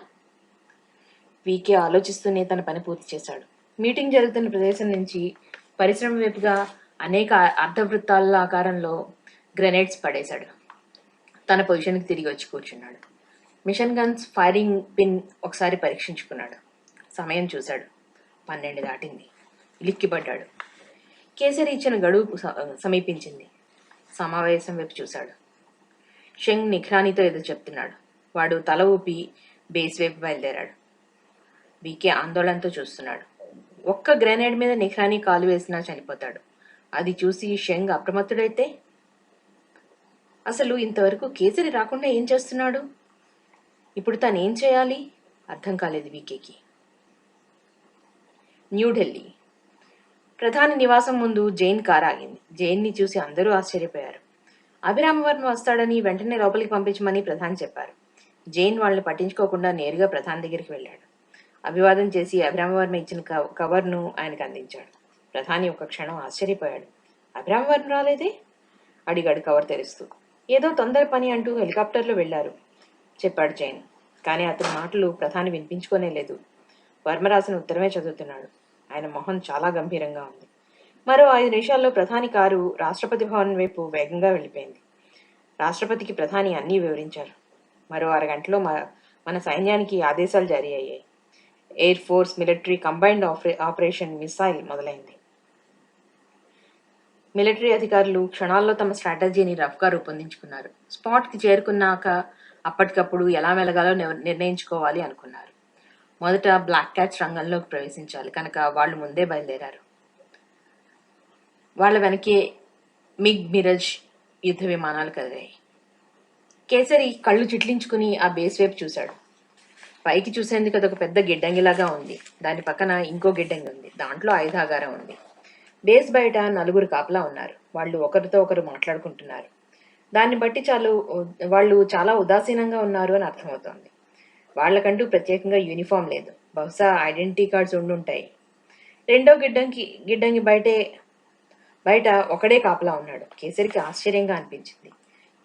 వీకే ఆలోచిస్తూనే తన పని పూర్తి చేశాడు. మీటింగ్ జరుగుతున్న ప్రదేశం నుంచి పరిశ్రమ వైపుగా అనేక అర్ధవృత్తాల ఆకారంలో గ్రెనేడ్స్ పడేశాడు. తన పొజిషన్కి తిరిగి వచ్చి కూర్చున్నాడు. మిషన్ గన్స్ ఫైరింగ్ పిన్ ఒకసారి పరీక్షించుకున్నాడు. సమయం చూశాడు. 12 దాటింది. లిక్కిపడ్డాడు. కేసరి ఇచ్చిన గడువు సమీపించింది. సమావేశం వైపు చూశాడు. షెంగ్ నిఖ్రానీతో ఏదో చెప్తున్నాడు. వాడు తల ఊపి బేస్ వైపు బయలుదేరాడు. వీకే ఆందోళనతో చూస్తున్నాడు. ఒక్క గ్రెనేడ్ మీద నిఖ్రానీ కాలు వేసినా చనిపోతాడు. అది చూసి షెంగ్ అప్రమత్తుడైతే అసలు ఇంతవరకు కేసరి రాకుండా ఏం చేస్తున్నాడు? ఇప్పుడు తాను ఏం చేయాలి? అర్థం కాలేదు వీకేకి. న్యూఢిల్లీ ప్రధాని నివాసం ముందు జైన్ కారు ఆగింది. జైన్ని చూసి అందరూ ఆశ్చర్యపోయారు. అభిరామవర్మ వస్తాడని వెంటనే లోపలికి పంపించమని ప్రధాని చెప్పారు. జైన్ వాళ్ళని పట్టించుకోకుండా నేరుగా ప్రధాని దగ్గరికి వెళ్ళాడు. అభివాదం చేసి అభిరామవర్మ ఇచ్చిన కవర్ను ఆయనకు అందించాడు. ప్రధాని ఒక క్షణం ఆశ్చర్యపోయాడు. అభిరామవర్మ రాలేదే అడిగాడు కవర్ తెరుస్తూ. ఏదో తొందర పని అంటూ హెలికాప్టర్లో వెళ్లారు చెప్పాడు జైన్. కానీ అతని మాటలు ప్రధాని వినిపించుకోనే లేదు. వర్మ రాసిన ఉత్తరమే చదువుతున్నాడు. ఆయన మొహం చాలా గంభీరంగా ఉంది. మరో 5 నిమిషాల్లో ప్రధాని కారు రాష్ట్రపతి భవన్ వైపు వేగంగా వెళ్ళిపోయింది. రాష్ట్రపతికి ప్రధాని అన్నీ వివరించారు. మరో అరగంటలో మన సైన్యానికి ఆదేశాలు జారీ అయ్యాయి. Air force military combined operation missile మొదలైంది. మిలిటరీ అధికారులు క్షణాల్లో తమ స్ట్రాటజీని రఫ్గా రూపొందించుకున్నారు. స్పాట్కి చేరుకున్నాక అప్పటికప్పుడు ఎలా మెలగాలో నిర్ణయించుకోవాలి అనుకున్నారు. మొదట బ్లాక్ క్యాట్స్ రంగంలోకి ప్రవేశించాలి కనుక వాళ్ళు ముందే బయలుదేరారు. వాళ్ళ వెనకే మిరజ్ యుద్ధ విమానాలు కదిలాయి. కేసరి కళ్ళు చిట్లించుకుని ఆ బేస్ వైపు చూశాడు. పైకి చూసేందుకు అదొక పెద్ద గిడ్డంగిలాగా ఉంది. దాని పక్కన ఇంకో గిడ్డంగి ఉంది. దాంట్లో ఆయుధాగారం ఉంది. బేస్ బయట నలుగురు కాపలా ఉన్నారు. వాళ్ళు ఒకరితో ఒకరు మాట్లాడుకుంటున్నారు. దాన్ని బట్టి వాళ్ళు చాలా ఉదాసీనంగా ఉన్నారు అని అర్థమవుతోంది. వాళ్ళకంటూ ప్రత్యేకంగా యూనిఫామ్ లేదు. బహుశా ఐడెంటిటీ కార్డ్స్ ఉండుంటాయి. రెండో గిడ్డంగి బయట ఒకడే కాపలా ఉన్నాడు. కేసరికి ఆశ్చర్యంగా అనిపించింది.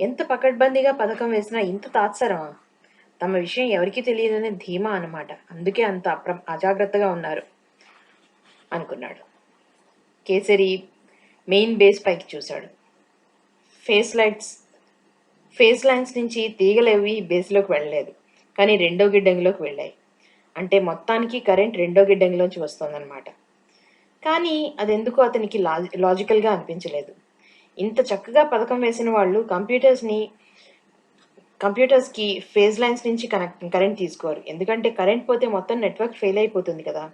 ఎంత పకడ్బందీగా పథకం వేసినా ఇంత తాత్సరమా? తమ విషయం ఎవరికీ తెలియదనే ధీమా అన్నమాట. అందుకే అంత అజాగ్రత్తగా ఉన్నారు అనుకున్నాడు. కేసరి మెయిన్ బేస్ పైకి చూశాడు. ఫేస్ లైన్స్ నుంచి తీగలేవి బేస్లోకి వెళ్ళలేదు, కానీ రెండో గిడ్డంగిలోకి వెళ్ళాయి. అంటే మొత్తానికి కరెంట్ రెండో గిడ్డంగిలోంచి వస్తోందన్నమాట. కానీ అదెందుకో అతనికి లాజికల్గా అనిపించలేదు. ఇంత చక్కగా పథకం వేసిన వాళ్ళు కంప్యూటర్స్కి ఫేజ్ లైన్స్ నుంచి కరెంట్ తీసుకోరు. ఎందుకంటే కరెంట్ పోతే మొత్తం నెట్వర్క్ ఫెయిల్ అయిపోతుంది కదా.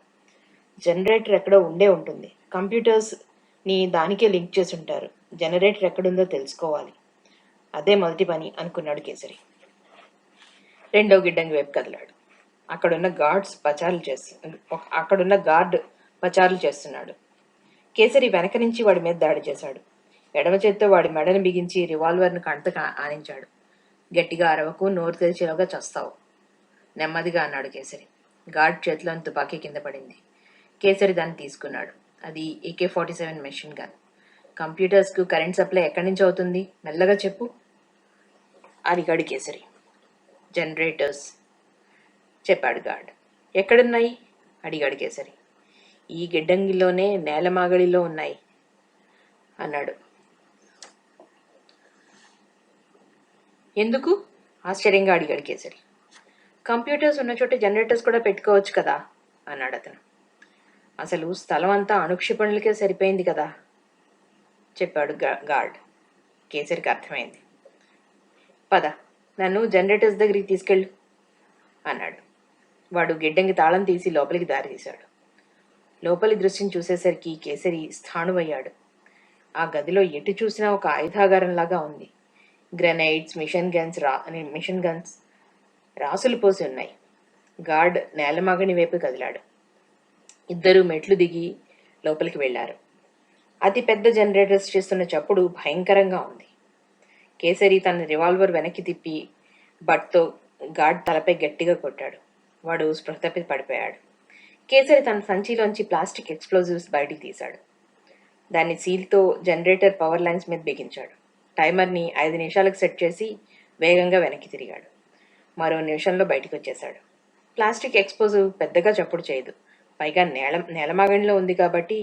జనరేటర్ ఎక్కడో ఉండే ఉంటుంది. కంప్యూటర్స్ని దానికే లింక్ చేసి ఉంటారు. జనరేటర్ ఎక్కడుందో తెలుసుకోవాలి. అదే మొదటి పని అనుకున్నాడు కేసరి. రెండో గిడ్డంగి వైపు కదిలాడు. అక్కడున్న గార్డ్ పచారులు చేస్తున్నాడు. కేసరి వెనక నుంచి వాడి మీద దాడి చేశాడు. ఎడమ చేత్తో వాడి మెడను బిగించి రివాల్వర్ను కంటకు ఆనించాడు. గట్టిగా అరవకు, నోరు తెరిచేలోగా చస్తావు, నెమ్మదిగా అన్నాడు కేసరి. గార్డ్ చేతిలోని తుపాకీ కింద పడింది. కేసరి దాన్ని తీసుకున్నాడు. అది AK-47 మెషిన్ గన్. కంప్యూటర్స్కు కరెంట్ సప్లై ఎక్కడి నుంచి అవుతుంది? మెల్లగా చెప్పు అడిగాడు కేసరి. జనరేటర్స్ చెప్పాడు గార్డ్. ఎక్కడున్నాయి అడిగాడు కేసరి. ఈ గిడ్డంగిలోనే నేలమాగడిలో ఉన్నాయి అన్నాడు. ఎందుకు ఆశ్చర్యంగా అడిగాడు కేసరి. కంప్యూటర్స్ ఉన్న చోట జనరేటర్స్ కూడా పెట్టుకోవచ్చు కదా అన్నాడు అతను. అసలు స్థలం అంతా అణుక్షిపణులకే సరిపోయింది కదా చెప్పాడు గార్డ్. కేసరికి అర్థమైంది. పద, నన్ను జనరేటర్స్ దగ్గరికి తీసుకెళ్ళు అన్నాడు. వాడు గిడ్డంగి తాళం తీసి లోపలికి దారి తీశాడు. లోపలి దృశ్యం చూసేసరికి కేసరి స్థాణువయ్యాడు. ఆ గదిలో ఎటు చూసినా ఒక ఆయుధాగారంలాగా ఉంది. గ్రెనైడ్స్, మిషన్ గన్స్ రాసులు పోసి ఉన్నాయి. గార్డ్ నేలమగని వైపు కదిలాడు. ఇద్దరూ మెట్లు దిగి లోపలికి వెళ్లారు. అతి పెద్ద జనరేటర్స్ చేస్తున్న చప్పుడు భయంకరంగా ఉంది. కేసరి తన రివాల్వర్ వెనక్కి తిప్పి బట్తో గార్డ్ తలపై గట్టిగా కొట్టాడు. వాడు స్పృహ తప్పి పడిపోయాడు. కేసరి తన సంచిలోంచి ప్లాస్టిక్ ఎక్స్ప్లోజివ్స్ బయటికి తీశాడు. దాన్ని సీల్తో జనరేటర్ పవర్ లైన్స్ మీద బిగించాడు. టైమర్ని 5 నిమిషాలకు సెట్ చేసి వేగంగా వెనక్కి తిరిగాడు. మరో నిమిషంలో బయటికి వచ్చేశాడు. ప్లాస్టిక్ ఎక్స్ప్లోజివ్ పెద్దగా చప్పుడు చేయదు. పైగా నేలమాగండిలో ఉంది కాబట్టి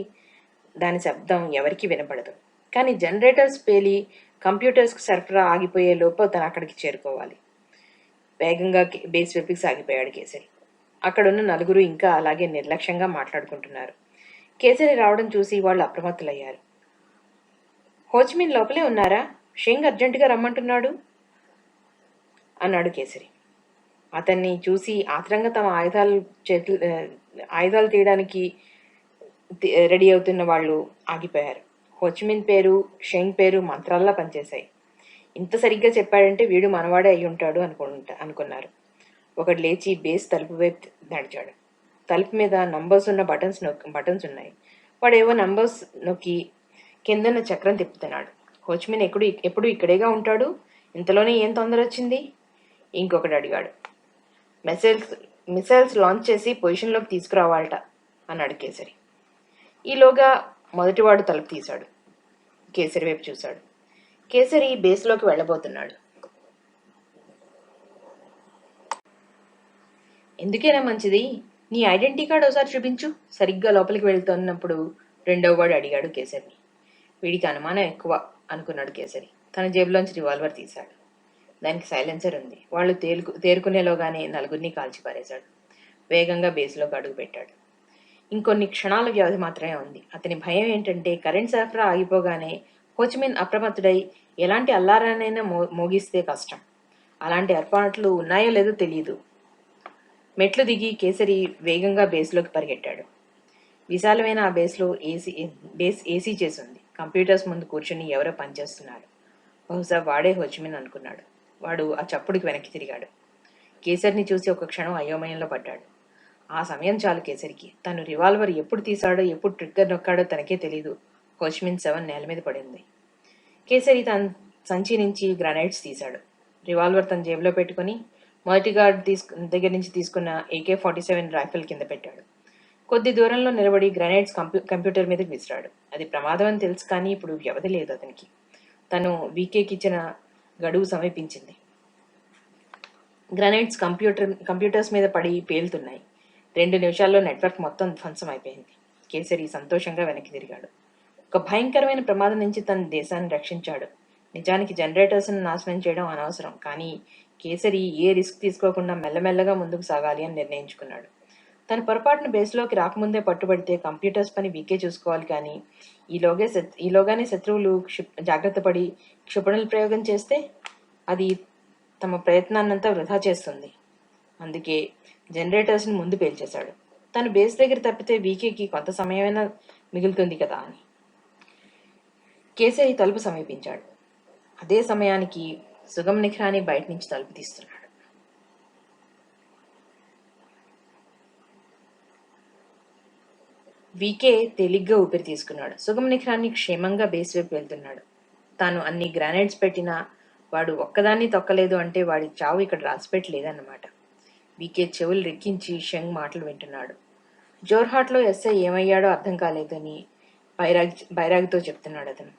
దాని శబ్దం ఎవరికీ వినపడదు. కానీ జనరేటర్స్ పేలి కంప్యూటర్స్కి సరఫరా ఆగిపోయే లోపు తను అక్కడికి చేరుకోవాలి. వేగంగా బేస్ వైపుకి సాగిపోయాడు కేసరి. అక్కడున్న నలుగురు ఇంకా అలాగే నిర్లక్ష్యంగా మాట్లాడుకుంటున్నారు. కేసరి రావడం చూసి వాళ్ళు అప్రమత్తులయ్యారు. హోచిమిన్ లోపలే ఉన్నారా? షింగ్ అర్జెంటుగా రమ్మంటున్నాడు అన్నాడు కేసరి. అతన్ని చూసి ఆత్రంగా తమ ఆయుధాలు తీయడానికి రెడీ అవుతున్న వాళ్ళు ఆగిపోయారు. హోచిమిన్ పేరు, షెంగ్ పేరు మంత్రాల్లా పనిచేశాయి. ఇంత సరిగ్గా చెప్పాడంటే వీడు మనవాడే అయి ఉంటాడు అనుకున్నారు. ఒకడు లేచి బేస్ తలుపు వైపు నడిచాడు. తలుపు మీద నంబర్స్ ఉన్న బటన్స్ ఉన్నాయి. వాడేవో నంబర్స్ నొక్కి కిందన్న చక్రం తిప్పుతున్నాడు. హోచిమిన్ ఎప్పుడు ఇక్కడేగా ఉంటాడు, ఇంతలోనే ఏం తొందర వచ్చింది? ఇంకొకడు అడిగాడు. మిసైల్స్ లాంచ్ చేసి పొజిషన్లోకి తీసుకురావాలట అన్నాడు కేసరి. ఈలోగా మొదటివాడు తలుపు తీశాడు. కేసరి వైపు చూశాడు. కేసరి బేస్లోకి వెళ్ళబోతున్నాడు. ఎందుకైనా మంచిది, నీ ఐడెంటిటీ కార్డ్ ఒకసారి చూపించు సరిగ్గా లోపలికి వెళ్తున్నప్పుడు రెండవ వాడు అడిగాడు కేసరిని. వీడికి అనుమానం ఎక్కువ అనుకున్నాడు కేసరి. తన జేబులోంచి రివాల్వర్ తీశాడు. దానికి సైలెన్సర్ ఉంది. వాళ్ళు తేరుకునేలోగానే నలుగురిని కాల్చిపారేశాడు. వేగంగా బేస్లోకి అడుగు పెట్టాడు. ఇంకొన్ని క్షణాల వ్యవధి మాత్రమే ఉంది. అతని భయం ఏంటంటే కరెంట్ సరఫరా ఆగిపోగానే హోచిమిన్ అప్రమత్తుడై ఎలాంటి అల్లారానైనా మోగిస్తే కష్టం. అలాంటి ఏర్పాట్లు ఉన్నాయో లేదో తెలియదు. మెట్లు దిగి కేసరి వేగంగా బేస్లోకి పరిగెట్టాడు. విశాలమైన ఆ బేస్ ఏసీ చేసింది. కంప్యూటర్స్ ముందు కూర్చుని ఎవరో పనిచేస్తున్నారు. బహుశా వాడే హోచిమిన్ అనుకున్నాడు. వాడు ఆ చప్పుడుకి వెనక్కి తిరిగాడు. కేసరిని చూసి ఒక క్షణం అయోమయంలో పడ్డాడు. ఆ సమయం చాలు కేసరికి. తను రివాల్వర్ ఎప్పుడు తీశాడో, ఎప్పుడు ట్రిగ్గర్ నొక్కాడో తనకే తెలీదు. హోచ్మిన్ 7 నేల మీద పడింది. కేసరి తన సంచి నుంచి గ్రనైడ్స్ తీశాడు. రివాల్వర్ తన జేబులో పెట్టుకుని మొదటి గార్డ్ దగ్గర నుంచి తీసుకున్న AK-47 రైఫిల్ కింద పెట్టాడు. కొద్ది దూరంలో నిలబడి గ్రనైడ్స్ కంప్యూటర్ మీదకి విసిరాడు. అది ప్రమాదం అని తెలుసు, కానీ ఇప్పుడు వ్యవధి లేదు అతనికి. తను వీకేకి ఇచ్చిన గడువు సమీపించింది. గ్రనైడ్స్ కంప్యూటర్స్ మీద పడి పేలుతున్నాయి. 2 నిమిషాల్లో నెట్వర్క్ మొత్తం ధ్వంసం అయిపోయింది. కేసరి సంతోషంగా వెనక్కి తిరిగాడు. ఒక భయంకరమైన ప్రమాదం నుంచి తన దేశాన్ని రక్షించాడు. నిజానికి జనరేటర్స్ను నాశనం చేయడం అనవసరం, కానీ కేసరి ఏ రిస్క్ తీసుకోకుండా మెల్లమెల్లగా ముందుకు సాగాలి అని నిర్ణయించుకున్నాడు. తన పొరపాటున బేస్లోకి రాకముందే పట్టుబడితే కంప్యూటర్స్ పని వీకే చూసుకోవాలి, కానీ ఈలోగానే శత్రువులు జాగ్రత్త పడి క్షిపణుల ప్రయోగం చేస్తే అది తమ ప్రయత్నాన్నంతా వృధా చేస్తుంది. అందుకే జనరేటర్స్ని ముందు పేల్చేశాడు. తను బేస్ దగ్గర తప్పితే వీకేకి కొంత సమయమైనా మిగులుతుంది కదా అని. కేసరి తలుపు సమీపించాడు. అదే సమయానికి సుగమ్ నిఖ్రాని బయట నుంచి తలుపు తీస్తున్నాడు. వీకే తేలిగ్గా ఊపిరి తీసుకున్నాడు. సుగమ్ నిఖ్రాని క్షేమంగా బేస్ వైపు వెళ్తున్నాడు. తాను అన్ని గ్రానైడ్స్ పెట్టినా వాడు ఒక్కదాన్ని తొక్కలేదు అంటే వాడి చావు ఇక్కడ రాసిపెట్టలేదన్నమాట. వీకే చెవులు రెక్కించి షంగ్ మాటలు వింటున్నాడు. జోర్హాట్లో ఎస్ఐ ఏమయ్యాడో అర్థం కాలేదని బైరాగ్తో చెప్తున్నాడు అతను.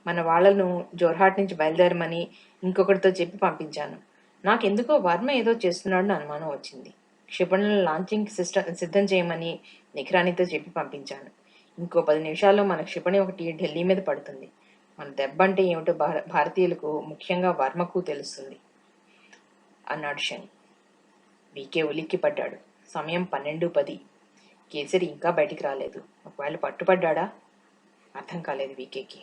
మన వాళ్లను జోర్హాట్ నుంచి బయలుదేరమని ఇంకొకటితో చెప్పి పంపించాను. నాకెందుకో వర్మ ఏదో చేస్తున్నాడని అనుమానం వచ్చింది. క్షిపణుల లాంచింగ్ సిద్ధం చేయమని నిఖ్రానితో చెప్పి పంపించాను. ఇంకో 10 నిమిషాల్లో మన క్షిపణి ఒకటి ఢిల్లీ మీద పడుతుంది. మన దెబ్బ అంటే ఏమిటో భారతీయులకు, ముఖ్యంగా వర్మకు తెలుస్తుంది అన్నాడు షంగ్. వీకే ఉలిక్కి పడ్డాడు. సమయం 12:10. కేసరి ఇంకా బయటికి రాలేదు. ఒకవేళ పట్టుపడ్డా? అర్థం కాలేదు వీకేకి.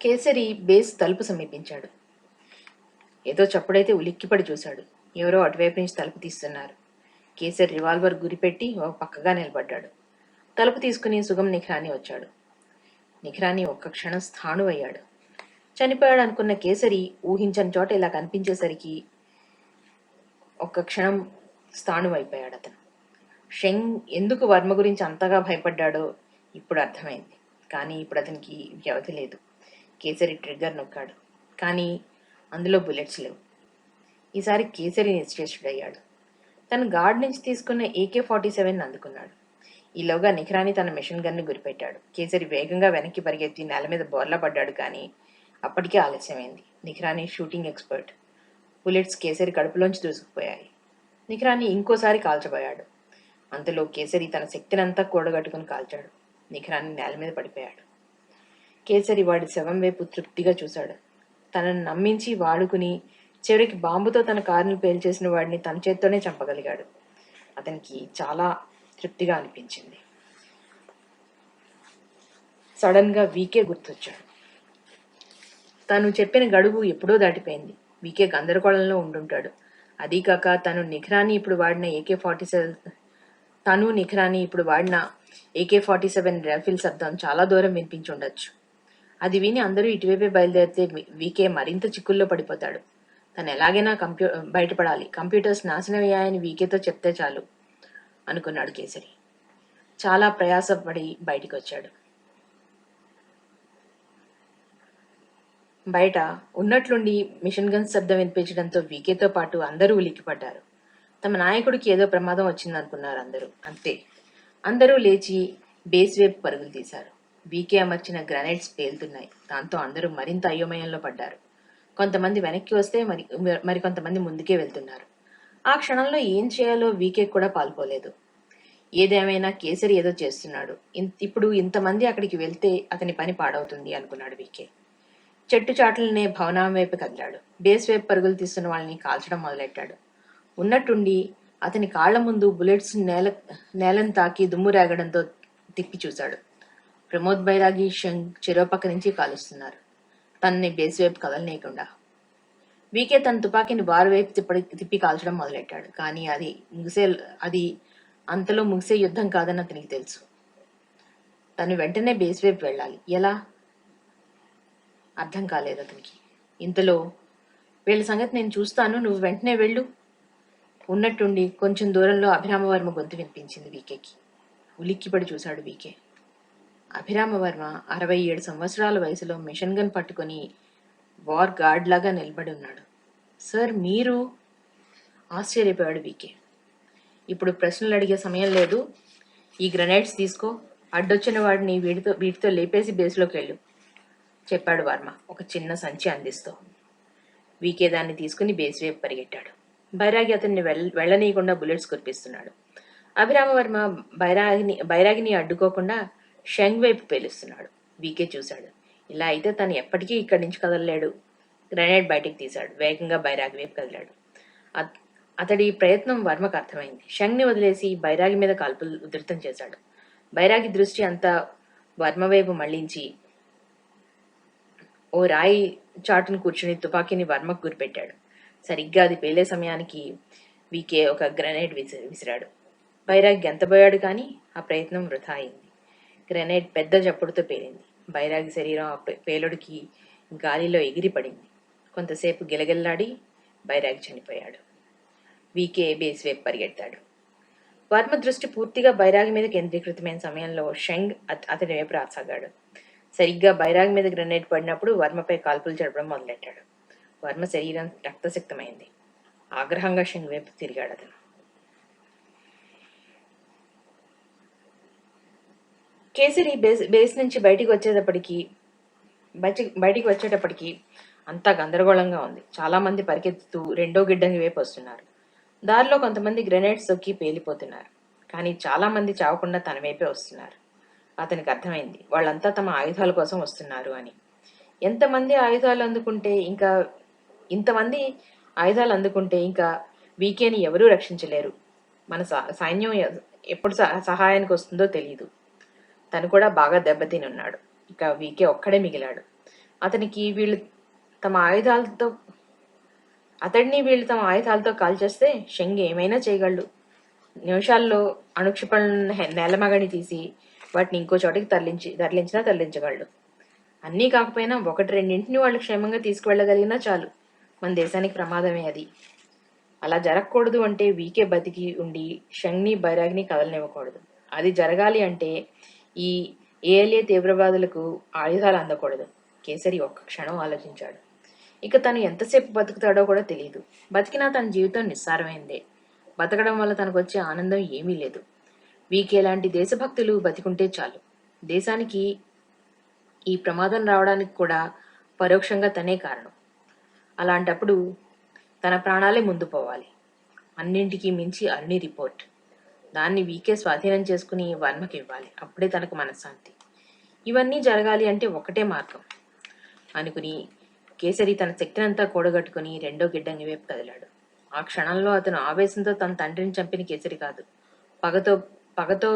కేసరి బేస్ తలుపు సమీపించాడు. ఏదో చప్పుడైతే ఉలిక్కిపడి చూశాడు. ఎవరో అటువైపు నుంచి తలుపు తీస్తున్నారు. కేసరి రివాల్వర్ గురిపెట్టి ఒక పక్కగా నిలబడ్డాడు. తలుపు తీసుకుని సుగమ్ నిఖ్రాని వచ్చాడు. నిఖ్రాని ఒక్క క్షణం స్థాణువయ్యాడు. చనిపోయాడు అనుకున్న కేసరి ఊహించని చోట ఇలా కనిపించేసరికి ఒక్క క్షణం స్థాణువైపోయాడు అతను. షెంగ్ ఎందుకు వర్మ గురించి అంతగా భయపడ్డాడో ఇప్పుడు అర్థమైంది. కానీ ఇప్పుడు అతనికి వ్యవధి లేదు. కేసరి ట్రిగ్గర్ నొక్కాడు, కానీ అందులో బుల్లెట్స్ లేవు. ఈసారి కేసరి నిశ్చేష్టుడయ్యాడు. తను గార్డ్ నుంచి తీసుకున్న AK-47 అందుకున్నాడు. ఈలోగా నిఖ్రాని తన మెషిన్ గన్ను గురిపెట్టాడు. కేసరి వేగంగా వెనక్కి పరిగెత్తి నేల మీద బోర్లా పడ్డాడు, కానీ అప్పటికే ఆలస్యమైంది. నిఖ్రాని షూటింగ్ ఎక్స్పర్ట్. బుల్లెట్స్ కేసరి కడుపులోంచి దూసుకుపోయాయి. నిఖ్రాని ఇంకోసారి కాల్చబోయాడు. అంతలో కేసరి తన శక్తినంతా కూడగట్టుకుని కాల్చాడు. నిఖ్రాని నేల మీద పడిపోయాడు. కేసరి వాడి శవం వైపు తృప్తిగా చూశాడు. తనను నమ్మించి వాడుకుని చివరికి బాంబుతో తన కారును పేల్చేసిన వాడిని తన చేత్తోనే చంపగలిగాడు. అతనికి చాలా తృప్తిగా అనిపించింది. సడన్ గా వీకే గుర్తొచ్చాడు. తను చెప్పిన గడువు ఎప్పుడో దాటిపోయింది. వీకే గందరగోళంలో ఉండుంటాడు. అదీకాక నిఖ్రాని ఇప్పుడు వాడిన AK-47 రైఫిల్ శబ్దం చాలా దూరం వినిపించి ఉండొచ్చు. అది విని అందరూ ఇటువైపే బయలుదేరితే వీకే మరింత చిక్కుల్లో పడిపోతాడు. తను ఎలాగైనా బయటపడాలి. కంప్యూటర్స్ నాశనమయ్యాయని వీకేతో చెప్తే చాలు అనుకున్నాడు కేసరి. చాలా ప్రయాసపడి బయటికి వచ్చాడు. బయట ఉన్నట్లుండి మిషన్ గన్స్ శబ్దం వినిపించడంతో వీకేతో పాటు అందరూ ఉలిక్కిపడ్డారు. తమ నాయకుడికి ఏదో ప్రమాదం వచ్చిందనుకున్నారు అందరూ. అంతే. అందరూ లేచి బేస్ వైపు పరుగులు తీశారు. వీకే అమర్చిన గ్రానైడ్స్ పేలుతున్నాయి. దాంతో అందరూ మరింత అయోమయంలో పడ్డారు. కొంతమంది వెనక్కి వస్తే మరికొంతమంది ముందుకే వెళ్తున్నారు. ఆ క్షణంలో ఏం చేయాలో వీకే కూడా పాల్పోలేదు. ఏదేమైనా కేసరి ఏదో చేస్తున్నాడు. ఇప్పుడు ఇంతమంది అక్కడికి వెళ్తే అతని పని పాడవుతుంది అనుకున్నాడు వీకే. చెట్టు చాట్లనే భవనం వైపు కదిలాడు. బేస్ వైపు పరుగులు తీస్తున్న వాళ్ళని కాల్చడం మొదలెట్టాడు. ఉన్నట్టుండి అతని కాళ్ల ముందు బుల్లెట్స్ నేలను తాకి దుమ్ము రేగడంతో తిప్పి చూశాడు. ప్రమోద్ బైరాగి, షంగ్ చెరోపక్క నుంచి కాలుస్తున్నారు, తనని బేస్ వైపు కదలనేయకుండా. వీకే తన తుపాకీని బారు వైపు తిప్పి కాల్చడం మొదలెట్టాడు. కానీ అది అంతలో ముగిసే యుద్ధం కాదని అతనికి తెలుసు. తను వెంటనే బేస్ వైపు వెళ్ళాలి. ఎలా? అర్థం కాలేదు అతనికి. ఇంతలో వీళ్ళ సంగతి నేను చూస్తాను, నువ్వు వెంటనే వెళ్ళు. ఉన్నట్టుండి కొంచెం దూరంలో అభిరామవర్మ గొంతు వినిపించింది వీకేకి. ఉలిక్కిపడి చూశాడు వీకే. అభిరామవర్మ 67 సంవత్సరాల వయసులో మిషన్ గన్ పట్టుకొని వార్ గార్డ్ లాగా నిలబడి ఉన్నాడు. సార్ మీరు? ఆశ్చర్యపోయాడు వీకే. ఇప్పుడు ప్రశ్నలు అడిగే సమయం లేదు. ఈ గ్రెనేడ్స్ తీసుకో, అడ్డొచ్చిన వాడిని వీటితో లేపేసి బేస్లోకి వెళ్ళు, చెప్పాడు వర్మ ఒక చిన్న సంచి అందిస్తూ. వీకే దాన్ని తీసుకుని బేస్ వైపు పరిగెట్టాడు. బైరాగి అతన్ని వెళ్ళనీయకుండా బుల్లెట్స్ కురిపిస్తున్నాడు. అభిరామవర్మ బైరాగిని అడ్డుకోకుండా షెంగ్ వైపు పేలుస్తున్నాడు. వీకే చూశాడు. ఇలా అయితే తను ఎప్పటికీ ఇక్కడి నుంచి కదలలేడు. గ్రెనేడ్ బయటికి తీశాడు. వేగంగా బైరాగి వైపు కదిలాడు. అతడి ప్రయత్నం వర్మకు అర్థమైంది. షంగ్ని వదిలేసి బైరాగి మీద కాల్పులు ఉధృతం చేశాడు. బైరాగి దృష్టి అంతా వర్మ వైపు మళ్లించి ఓ రాయి చాటును కూర్చుని తుపాకీని వర్మకు గురిపెట్టాడు. సరిగ్గా అది పేలే సమయానికి వీకే ఒక గ్రెనేడ్ విసిరాడు. బైరాగి గెంతబోయాడు, కానీ ఆ ప్రయత్నం వృధా అయింది. గ్రెనేడ్ పెద్ద చప్పుడుతో పేలింది. బైరాగి శరీరం ఆ పేలుడికి గాలిలో ఎగిరిపడింది. కొంతసేపు గిలగిల్లాడి బైరాగి చనిపోయాడు. వీకే బేస్ వైపు పరిగెత్తాడు. వర్మ దృష్టి పూర్తిగా బైరాగి మీద కేంద్రీకృతమైన సమయంలో షెంగ్ అతని వైపు రాసాగాడు. సరిగ్గా బైరాగి మీద గ్రెనేడ్ పడినప్పుడు వర్మపై కాల్పులు జరపడం మొదలెట్టాడు. వర్మ శరీరం రక్తసిక్తమైంది. ఆగ్రహంగా షెంగ్ వైపు తిరిగాడు అతను. కేసరి బేస్ నుంచి బయటికి వచ్చేటప్పటికి అంతా గందరగోళంగా ఉంది. చాలా మంది పరిగెత్తుతూ రెండో గిడ్డంగి వైపు వస్తున్నారు. దారిలో కొంతమంది గ్రెనేడ్స్ తొక్కి పేలిపోతున్నారు. కానీ చాలా మంది చావకుండా తన వైపే వస్తున్నారు. అతనికి అర్థమైంది, వాళ్ళంతా తమ ఆయుధాల కోసం వస్తున్నారు అని. ఇంతమంది ఆయుధాలు అందుకుంటే ఇంకా వీకేని ఎవరూ రక్షించలేరు. మన సైన్యం ఎప్పుడు సహాయానికి వస్తుందో తెలియదు. తను కూడా బాగా దెబ్బతిని ఉన్నాడు. ఇక వీకే ఒక్కడే మిగిలాడు. వీళ్ళు తమ ఆయుధాలతో కాల్చేస్తే షెంగ్ ఏమైనా చేయగలడు. నిమిషాల్లో అణుక్షిపణులను నేలమగని తీసి వాటిని ఇంకో చోటికి తరలించగలడు. అన్నీ కాకపోయినా ఒకటి రెండింటిని వాళ్ళు క్షేమంగా తీసుకువెళ్ళగలిగినా చాలు. మన దేశానికి ప్రమాదమే అది. అలా జరగకూడదు అంటే వీకే బతికి ఉండి షెంగ్ని బైరాగిని కదలనివ్వకూడదు. అది జరగాలి అంటే ఈ ఏఎల్ఏ తీవ్రవాదులకు ఆయుధాలు అందకూడదు. కేసరి ఒక్క క్షణం ఆలోచించాడు. ఇక తను ఎంతసేపు బతుకుతాడో కూడా తెలియదు. బతికినా తన జీవితం నిస్సారమైందే. బతకడం వల్ల తనకు వచ్చే ఆనందం ఏమీ లేదు. వీకే లాంటి దేశభక్తులు బతికుంటే చాలు. దేశానికి ఈ ప్రమాదం రావడానికి కూడా పరోక్షంగా తనే కారణం. అలాంటప్పుడు తన ప్రాణాలే ముందు పోవాలి. అన్నింటికీ మించి అరుణి రిపోర్ట్. దాన్ని వీకే స్వాధీనం చేసుకుని వర్మకి ఇవ్వాలి. అప్పుడే తనకు మనశ్శాంతి. ఇవన్నీ జరగాలి అంటే ఒకటే మార్గం అనుకుని కేసరి తన శక్తినంతా కూడగట్టుకుని రెండో గిడ్డంగి వైపు కదిలాడు. ఆ క్షణంలో అతను ఆవేశంతో తన తండ్రిని చంపిన కేసరి కాదు. పగతో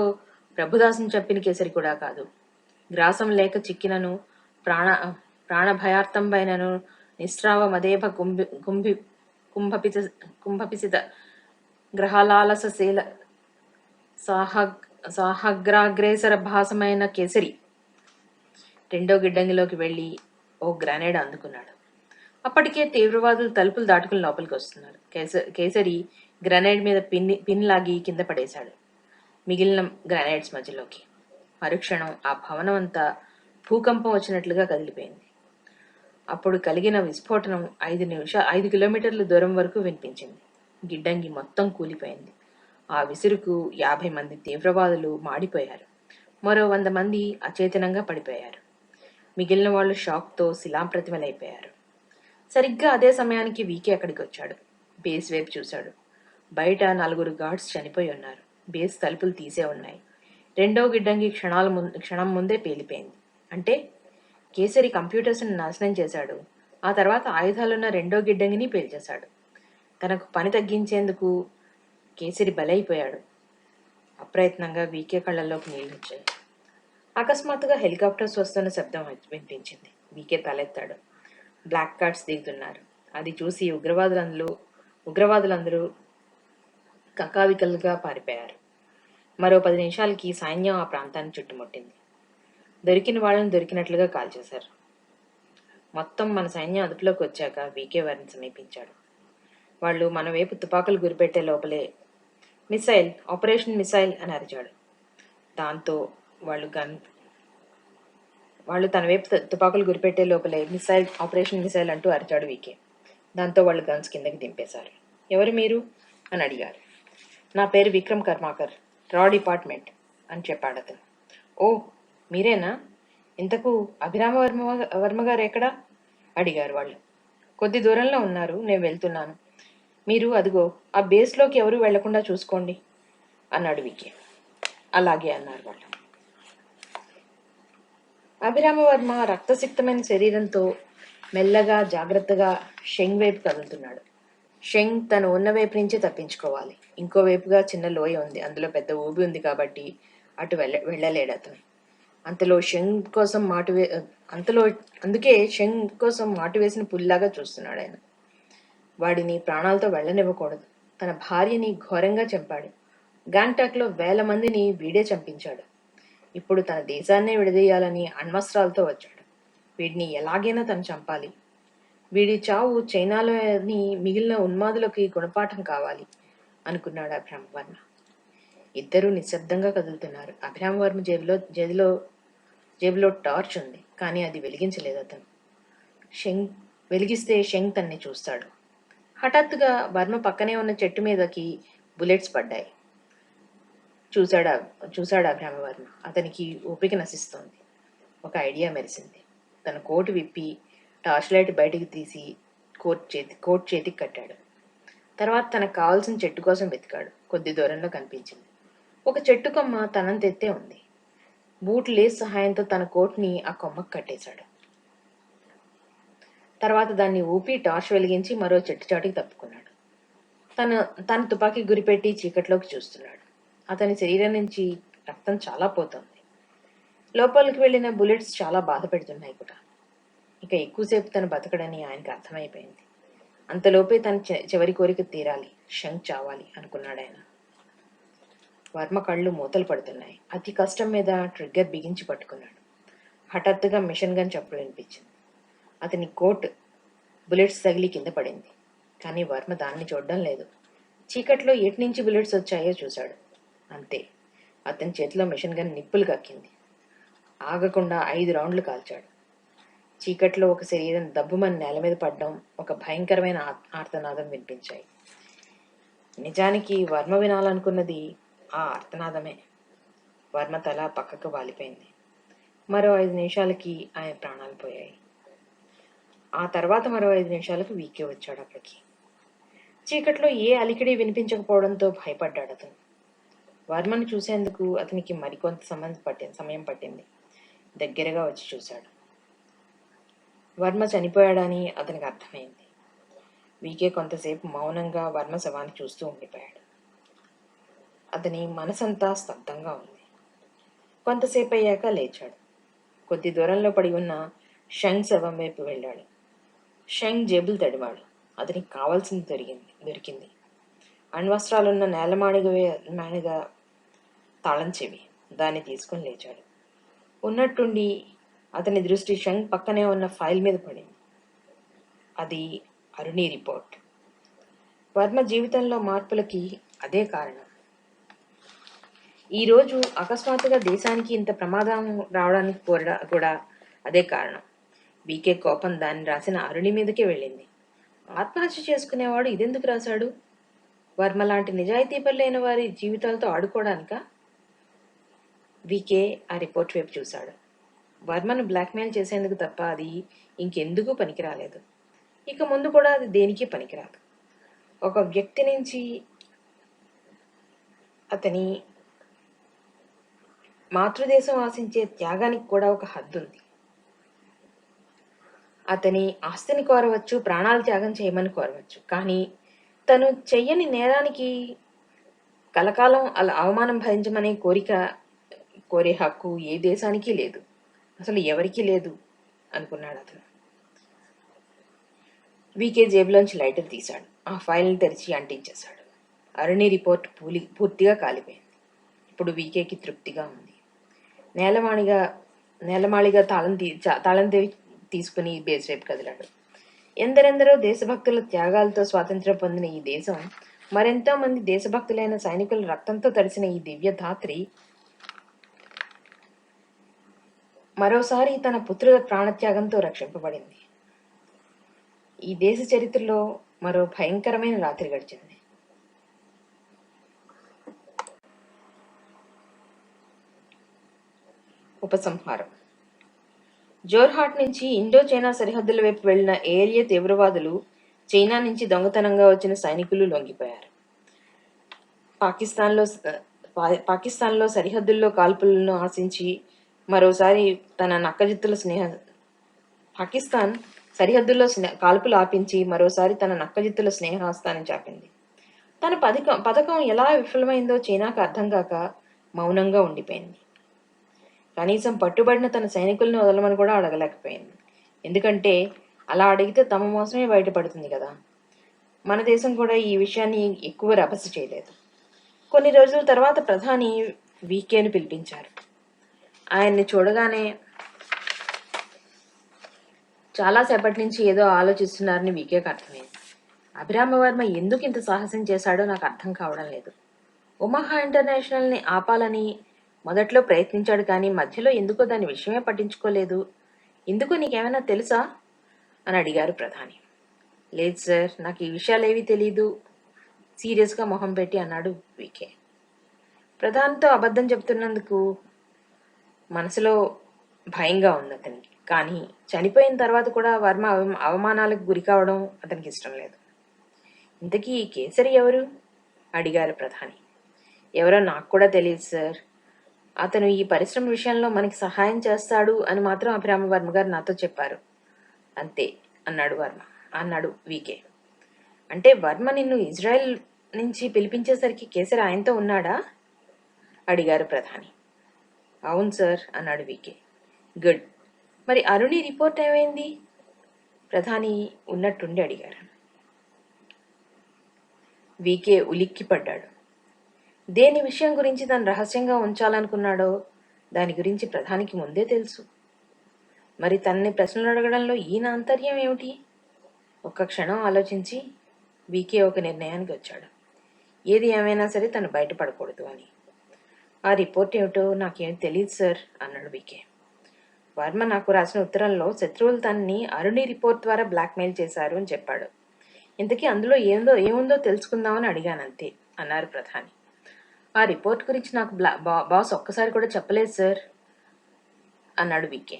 ప్రభుదాసుని చంపిన కేసరి కూడా కాదు. గ్రాసం లేక చిక్కినను ప్రాణభయార్థంబైనను నిస్రావ మదేభ కుంభపిసిత గ్రహాలాలసశీల సాహగ్రాగ్రేసర భాసమైన కేసరి రెండో గిడ్డంగిలోకి వెళ్లి ఓ గ్రానైడ్ అందుకున్నాడు. అప్పటికే తీవ్రవాదులు తలుపులు దాటుకుని లోపలికి వస్తున్నారు. కేసరి గ్రానైడ్ మీద పిన్ లాగి కింద పడేశాడు మిగిలిన గ్రానైడ్స్ మధ్యలోకి. మరుక్షణం ఆ భవనం అంతా భూకంపం వచ్చినట్లుగా కదిలిపోయింది. అప్పుడు కలిగిన విస్ఫోటనం 5 కిలోమీటర్ల దూరం వరకు వినిపించింది. గిడ్డంగి మొత్తం కూలిపోయింది. ఆ విసురుకు 50 మంది తీవ్రవాదులు మాడిపోయారు. మరో 100 మంది అచేతనంగా పడిపోయారు. మిగిలిన వాళ్ళు షాక్తో శిలాప్రతిమలైపోయారు. సరిగ్గా అదే సమయానికి వీకే అక్కడికి వచ్చాడు. బేస్ వైపు చూశాడు. బయట 4 గార్డ్స్ చనిపోయి ఉన్నారు. బేస్ తలుపులు తీసే ఉన్నాయి. రెండో గిడ్డంగి క్షణం ముందే పేలిపోయింది. అంటే కేసరి కంప్యూటర్స్ని నాశనం చేశాడు. ఆ తర్వాత ఆయుధాలున్న రెండో గిడ్డంగిని పేల్చేశాడు. తనకు పని తగ్గించేందుకు కేసరి బలైపోయాడు. అప్రయత్నంగా వీకే కళ్ళల్లోకి నీళ్లు వచ్చాయి. అకస్మాత్తుగా హెలికాప్టర్స్ వస్తున్న శబ్దం వినిపించింది. వీకే తలెత్తాడు. బ్లాక్ కార్డ్స్ దిగుతున్నారు. అది చూసి ఉగ్రవాదులందరూ కకావికలుగా పారిపోయారు. మరో 10 నిమిషాలకి సైన్యం ఆ ప్రాంతాన్ని చుట్టుముట్టింది. దొరికిన వాళ్ళని దొరికినట్లుగా కాల్చేశారు. మొత్తం మన సైన్యం అదుపులోకి వచ్చాక వీకే వారిని సమీపించాడు. వాళ్ళు మన వైపు తుపాకులు గురిపెట్టే లోపలే మిసైల్, ఆపరేషన్ మిసైల్ అని అరిచాడు. దాంతో వాళ్ళు తన వైపు తుపాకులు గురిపెట్టే లోపలే మిసైల్, ఆపరేషన్ మిసైల్ అంటూ అరిచాడు వీకే. దాంతో వాళ్ళు గన్స్ కిందకి దింపేశారు. ఎవరు మీరు అని అడిగారు. నా పేరు విక్రమ్ కర్మాకర్, రా డిపార్ట్మెంట్ అని చెప్పాడు అతను. ఓ, మీరేనా? ఇంతకు అభిరామ వర్మ గారు ఎక్కడా అడిగారు వాళ్ళు. కొద్ది దూరంలో ఉన్నారు, నేను వెళ్తున్నాను. మీరు అదిగో ఆ బేస్లోకి ఎవరూ వెళ్లకుండా చూసుకోండి అన్నాడు వికే. అలాగే అన్నారు వాళ్ళు. అభిరామవర్మ రక్తసిక్తమైన శరీరంతో మెల్లగా జాగ్రత్తగా షెంగ్ వైపు కదులుతున్నాడు. షెంగ్ తను ఉన్న వైపు నుంచే తప్పించుకోవాలి. ఇంకోవైపుగా చిన్న లోయ ఉంది, అందులో పెద్ద ఊబి ఉంది కాబట్టి అటు వెళ్ళలేడు అతను. అందుకే షెంగ్ కోసం మాటు వేసిన పుల్లాగా చూస్తున్నాడు ఆయన. వాడిని ప్రాణాలతో వెళ్ళనివ్వకూడదు. తన భార్యని ఘోరంగా చంపాడు. గ్యాంగ్టాక్లో 1000 మందిని వీడే చంపించాడు. ఇప్పుడు తన దేశాన్నే విడదీయాలని అణ్వస్త్రాలతో వచ్చాడు. వీడిని ఎలాగైనా తను చంపాలి. వీడి చావు చైనాలోని మిగిలిన ఉన్మాదులకి గుణపాఠం కావాలి అనుకున్నాడు అభిరామవర్మ. ఇద్దరూ నిశ్శబ్దంగా కదులుతున్నారు. అభిరామవర్మ జేబులో టార్చ్ ఉంది, కానీ అది వెలిగించలేదు అతను. వెలిగిస్తే షెంగ్ తన్ని చూస్తాడు. హఠాత్తుగా వర్మ పక్కనే ఉన్న చెట్టు మీదకి బుల్లెట్స్ పడ్డాయి. చూశాడు అభిరామవర్మ. అతనికి ఓపిక నశిస్తోంది. ఒక ఐడియా మెరిసింది. తన కోటు విప్పి టార్చ్ లైట్ బయటికి తీసి కోట్ చేతికి కట్టాడు. తర్వాత తనకు కావాల్సిన చెట్టు కోసం వెతికాడు. కొద్ది దూరంలో కనిపించింది. ఒక చెట్టు కొమ్మ తనంతెత్తే ఉంది. బూట్ లేస్ సహాయంతో తన కోట్ని ఆ కొమ్మకు కట్టేశాడు. తర్వాత దాన్ని ఊపి టార్చ్ వెలిగించి మరో చెట్టు చాటుకి తప్పుకున్నాడు. తన తుపాకీ గురిపెట్టి చీకట్లోకి చూస్తున్నాడు. అతని శరీరం నుంచి రక్తం చాలా పోతుంది. లోపలికి వెళ్ళిన బుల్లెట్స్ చాలా బాధ పెడుతున్నాయి కూడా. ఇక ఎక్కువసేపు తను బతకడని ఆయనకు అర్థమైపోయింది. అంతలోపే తన చివరి కోరిక తీరాలి, షెంగ్ చావాలి అనుకున్నాడు ఆయన. వర్మ కళ్ళు మూతలు పడుతున్నాయి. అతి కష్టం మీద ట్రిగ్గర్ బిగించి పట్టుకున్నాడు. హఠాత్తుగా మిషన్ గన్ చప్పుడు వినిపించింది. అతని కోట్ బుల్లెట్స్ తగిలి కింద పడింది. కానీ వర్మ దాన్ని చూడడం లేదు. చీకట్లో ఎటు నుంచి బుల్లెట్స్ వచ్చాయో చూశాడు. అంతే, అతని చేతిలో మిషన్ గన్ నిప్పులు కక్కింది. ఆగకుండా 5 రౌండ్లు కాల్చాడు. చీకట్లో ఒక శరీరం దబ్బుమని నేల మీద పడ్డం, ఒక భయంకరమైన ఆర్తనాదం వినిపించాయి. నిజానికి వర్మ వినాలనుకున్నది ఆ ఆర్తనాదమే. వర్మ తల పక్కకు వాలిపోయింది. మరో 5 నిమిషాలకి ఆయన ప్రాణాలు పోయాయి. ఆ తర్వాత మరో 5 నిమిషాలకు వీకే వచ్చాడు అక్కడికి. చీకట్లో ఏ అలికిడి వినిపించకపోవడంతో భయపడ్డాడు అతను. వర్మను చూసేందుకు అతనికి మరికొంత సమయం పట్టింది. దగ్గరగా వచ్చి చూశాడు. వర్మ చనిపోయాడని అతనికి అర్థమైంది. వీకే కొంతసేపు మౌనంగా వర్మ శవాన్ని చూస్తూ ఉండిపోయాడు. అతని మనసంతా స్తబ్దంగా ఉంది. కొంతసేపు అయ్యాక లేచాడు. కొద్ది దూరంలో పడి ఉన్న షెంగ్ శవం వైపు వెళ్ళాడు. షెంగ్ జేబులు తడివాడు. అతనికి కావాల్సింది దొరికింది. అణ్వస్త్రాలున్న నేలమాణిగ తాళం చెవి. దాన్ని తీసుకుని లేచాడు. ఉన్నట్టుండి అతని దృష్టి షెంగ్ పక్కనే ఉన్న ఫైల్ మీద పడింది. అది అరుణి రిపోర్ట్. వర్మ జీవితంలో మార్పులకి అదే కారణం. ఈరోజు అకస్మాత్తుగా దేశానికి ఇంత ప్రమాదం రావడానికి కూడా అదే కారణం. వీకే కోపం దాన్ని రాసిన అరుణి మీదకే వెళ్ళింది. ఆత్మహత్య చేసుకునేవాడు ఇదెందుకు రాశాడు? వర్మ లాంటి నిజాయితీపరులైన వారి జీవితాలతో ఆడుకోవడానికా? వీకే ఆ రిపోర్ట్ వైపు చూశాడు. వర్మను బ్లాక్మెయిల్ చేసేందుకు తప్ప అది ఇంకెందుకు పనికిరాలేదు. ఇక ముందు కూడా అది దేనికి పనికిరాదు. ఒక వ్యక్తి నుంచి అతని మాతృదేశం ఆశించే త్యాగానికి కూడా ఒక హద్దు ఉంది. అతని ఆస్తిని కోరవచ్చు, ప్రాణాలు త్యాగం చేయమని కోరవచ్చు. కానీ తను చెయ్యని నేరానికి కలకాలం అలా అవమానం భరించమనే కోరే హక్కు ఏ దేశానికి లేదు, అసలు ఎవరికీ లేదు అనుకున్నాడు అతను. వీకే జేబులోంచి లైటర్ తీశాడు. ఆ ఫైల్ని తెరిచి అంటించేశాడు. అరుణి రిపోర్ట్ పూర్తిగా కాలిపోయింది. ఇప్పుడు వీకేకి తృప్తిగా ఉంది. నేలమాళిగా తీసుకుని బేస్ వైపు కదిలాడు. ఎందరెందరో దేశభక్తుల త్యాగాలతో స్వాతంత్ర్యం పొందిన ఈ దేశం, మరెంతో మంది దేశభక్తులైన సైనికుల రక్తంతో తడిసిన ఈ దివ్య ధాత్రి మరోసారి తన పుత్రుల ప్రాణత్యాగంతో రక్షింపబడింది. ఈ దేశ చరిత్రలో మరో భయంకరమైన రాత్రి గడిచింది. ఉపసంహారం. జోర్హాట్ నుంచి ఇండో చైనా సరిహద్దుల వైపు వెళ్లిన ఏఎల్ఏ తీవ్రవాదులు చైనా నుంచి దొంగతనంగా వచ్చిన సైనికులు లొంగిపోయారు. పాకిస్తాన్లో సరిహద్దుల్లో కాల్పులను ఆశించి మరోసారి తన పాకిస్తాన్ సరిహద్దుల్లో కాల్పులు ఆపించి మరోసారి తన నక్కజిత్తుల స్నేహహస్తాన్ని చాపింది. తన పథకం ఎలా విఫలమైందో చైనాకు అర్థం కాక మౌనంగా ఉండిపోయింది. కనీసం పట్టుబడిన తన సైనికులను వదలమని కూడా అడగలేకపోయింది. ఎందుకంటే అలా అడిగితే తమ మోసమే బయటపడుతుంది కదా. మన దేశం కూడా ఈ విషయాన్ని ఎక్కువ రభస చేయలేదు. కొన్ని రోజుల తర్వాత ప్రధాని వీకేను పిలిపించారు. ఆయన్ని చూడగానే చాలాసేపటి నుంచి ఏదో ఆలోచిస్తున్నారని వీకేకి అర్థమైంది. అభిరామవర్మ ఎందుకు ఇంత సాహసం చేశాడో నాకు అర్థం కావడం లేదు. ఒమాహా ఇంటర్నేషనల్ని ఆపాలని మొదట్లో ప్రయత్నించాడు, కానీ మధ్యలో ఎందుకో దాని విషయమే పట్టించుకోలేదు. ఎందుకో నీకేమైనా తెలుసా అని అడిగారు ప్రధాని. లేదు సార్, నాకు ఈ విషయాలేవీ తెలీదు, సీరియస్గా మొహం పెట్టి అన్నాడు వీకే. ప్రధానితో అబద్ధం చెప్తున్నందుకు మనసులో భయంగా ఉంది అతనికి. కానీ చనిపోయిన తర్వాత కూడా వర్మ అవమానాలకు గురి కావడం అతనికి ఇష్టం లేదు. ఇంతకీ ఈ కేసరి ఎవరు అడిగారు ప్రధాని. ఎవరో నాకు కూడా తెలియదు సార్. అతను ఈ పరిశ్రమ విషయంలో మనకి సహాయం చేస్తాడు అని మాత్రం అభిరామవర్మ గారు నాతో చెప్పారు. అంతే అన్నాడు వీకే. అంటే వర్మ నిన్ను ఇజ్రాయెల్ నుంచి పిలిపించేసరికి కేసరి ఆయనతో ఉన్నాడా అడిగారు ప్రధాని. అవును సార్ అన్నాడు వీకే. గుడ్. మరి అరుణి రిపోర్ట్ ఏమైంది ప్రధాని ఉన్నట్టుండి అడిగారు. వీకే ఉలిక్కిపడ్డాడు. దేని విషయం గురించి తను రహస్యంగా ఉంచాలనుకున్నాడో దాని గురించి ప్రధానికి ముందే తెలుసు. మరి తనని ప్రశ్నలు అడగడంలో ఈయన ఆంతర్యం ఏమిటి? ఒక్క క్షణం ఆలోచించి వీకే ఒక నిర్ణయానికి వచ్చాడు. ఏది ఏమైనా సరే తను బయటపడకూడదు అని. ఆ రిపోర్ట్ ఏమిటో నాకేం తెలియదు సార్ అన్నాడు వీకే. వర్మ నాకు రాసిన ఉత్తరంలో శత్రువులు తనని అరుణి రిపోర్ట్ ద్వారా బ్లాక్మెయిల్ చేశారు అని చెప్పాడు. ఇంతకీ అందులో ఏముందో తెలుసుకుందామని అడిగానంతే అన్నారు ప్రధాని. ఆ రిపోర్ట్ గురించి నాకు బాస్ ఒక్కసారి కూడా చెప్పలేదు సార్ అన్నాడు వీకే.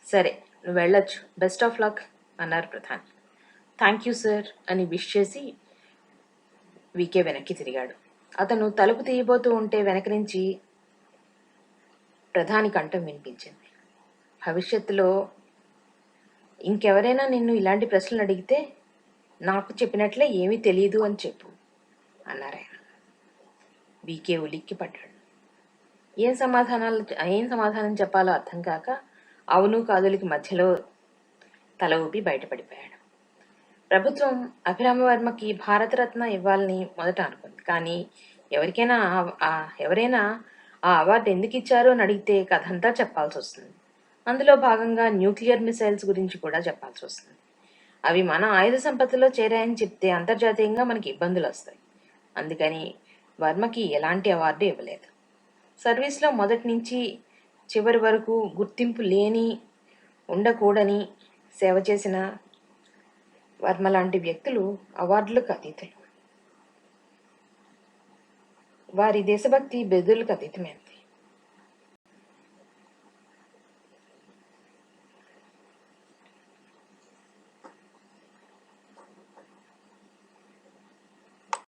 సరే, నువ్వు వెళ్ళొచ్చు, బెస్ట్ ఆఫ్ లక్ అన్నారు ప్రధాని. థ్యాంక్ యూ సార్ అని విష్ చేసి వీకే వెనక్కి తిరిగాడు. అతను తలుపు తీయబోతూ ఉంటే వెనక నుంచి ప్రధాని కంఠం వినిపించింది. భవిష్యత్తులో ఇంకెవరైనా నిన్ను ఇలాంటి ప్రశ్నలు అడిగితే నాకు చెప్పినట్లే ఏమీ తెలియదు అని చెప్పు అన్నారాయన. వీకే ఉలిక్కి పడ్డాడు. ఏం సమాధానం చెప్పాలో అర్థం కాక అవును కాదులకి మధ్యలో తల ఊపి బయటపడిపోయాడు. ప్రభుత్వం అభిరామవర్మకి భారతరత్న ఇవ్వాలని మొదట అనుకుంది. కానీ ఎవరైనా ఆ అవార్డు ఎందుకు ఇచ్చారు అని అడిగితే కథంతా చెప్పాల్సి వస్తుంది. అందులో భాగంగా న్యూక్లియర్ మిసైల్స్ గురించి కూడా చెప్పాల్సి వస్తుంది. అవి మన ఆయుధ సంపత్తిలో చేరాయని చెప్తే అంతర్జాతీయంగా మనకి ఇబ్బందులు వస్తాయి. అందుకని వర్మకి ఎలాంటి అవార్డు ఇవ్వలేదు. సర్వీస్లో మొదటి నుంచి చివరి వరకు గుర్తింపు లేని, ఉండకూడని సేవ చేసిన వర్మ లాంటి వ్యక్తులు అవార్డులకు అతీతులు. వారి దేశభక్తి బెదురులకు అతీతమైనది.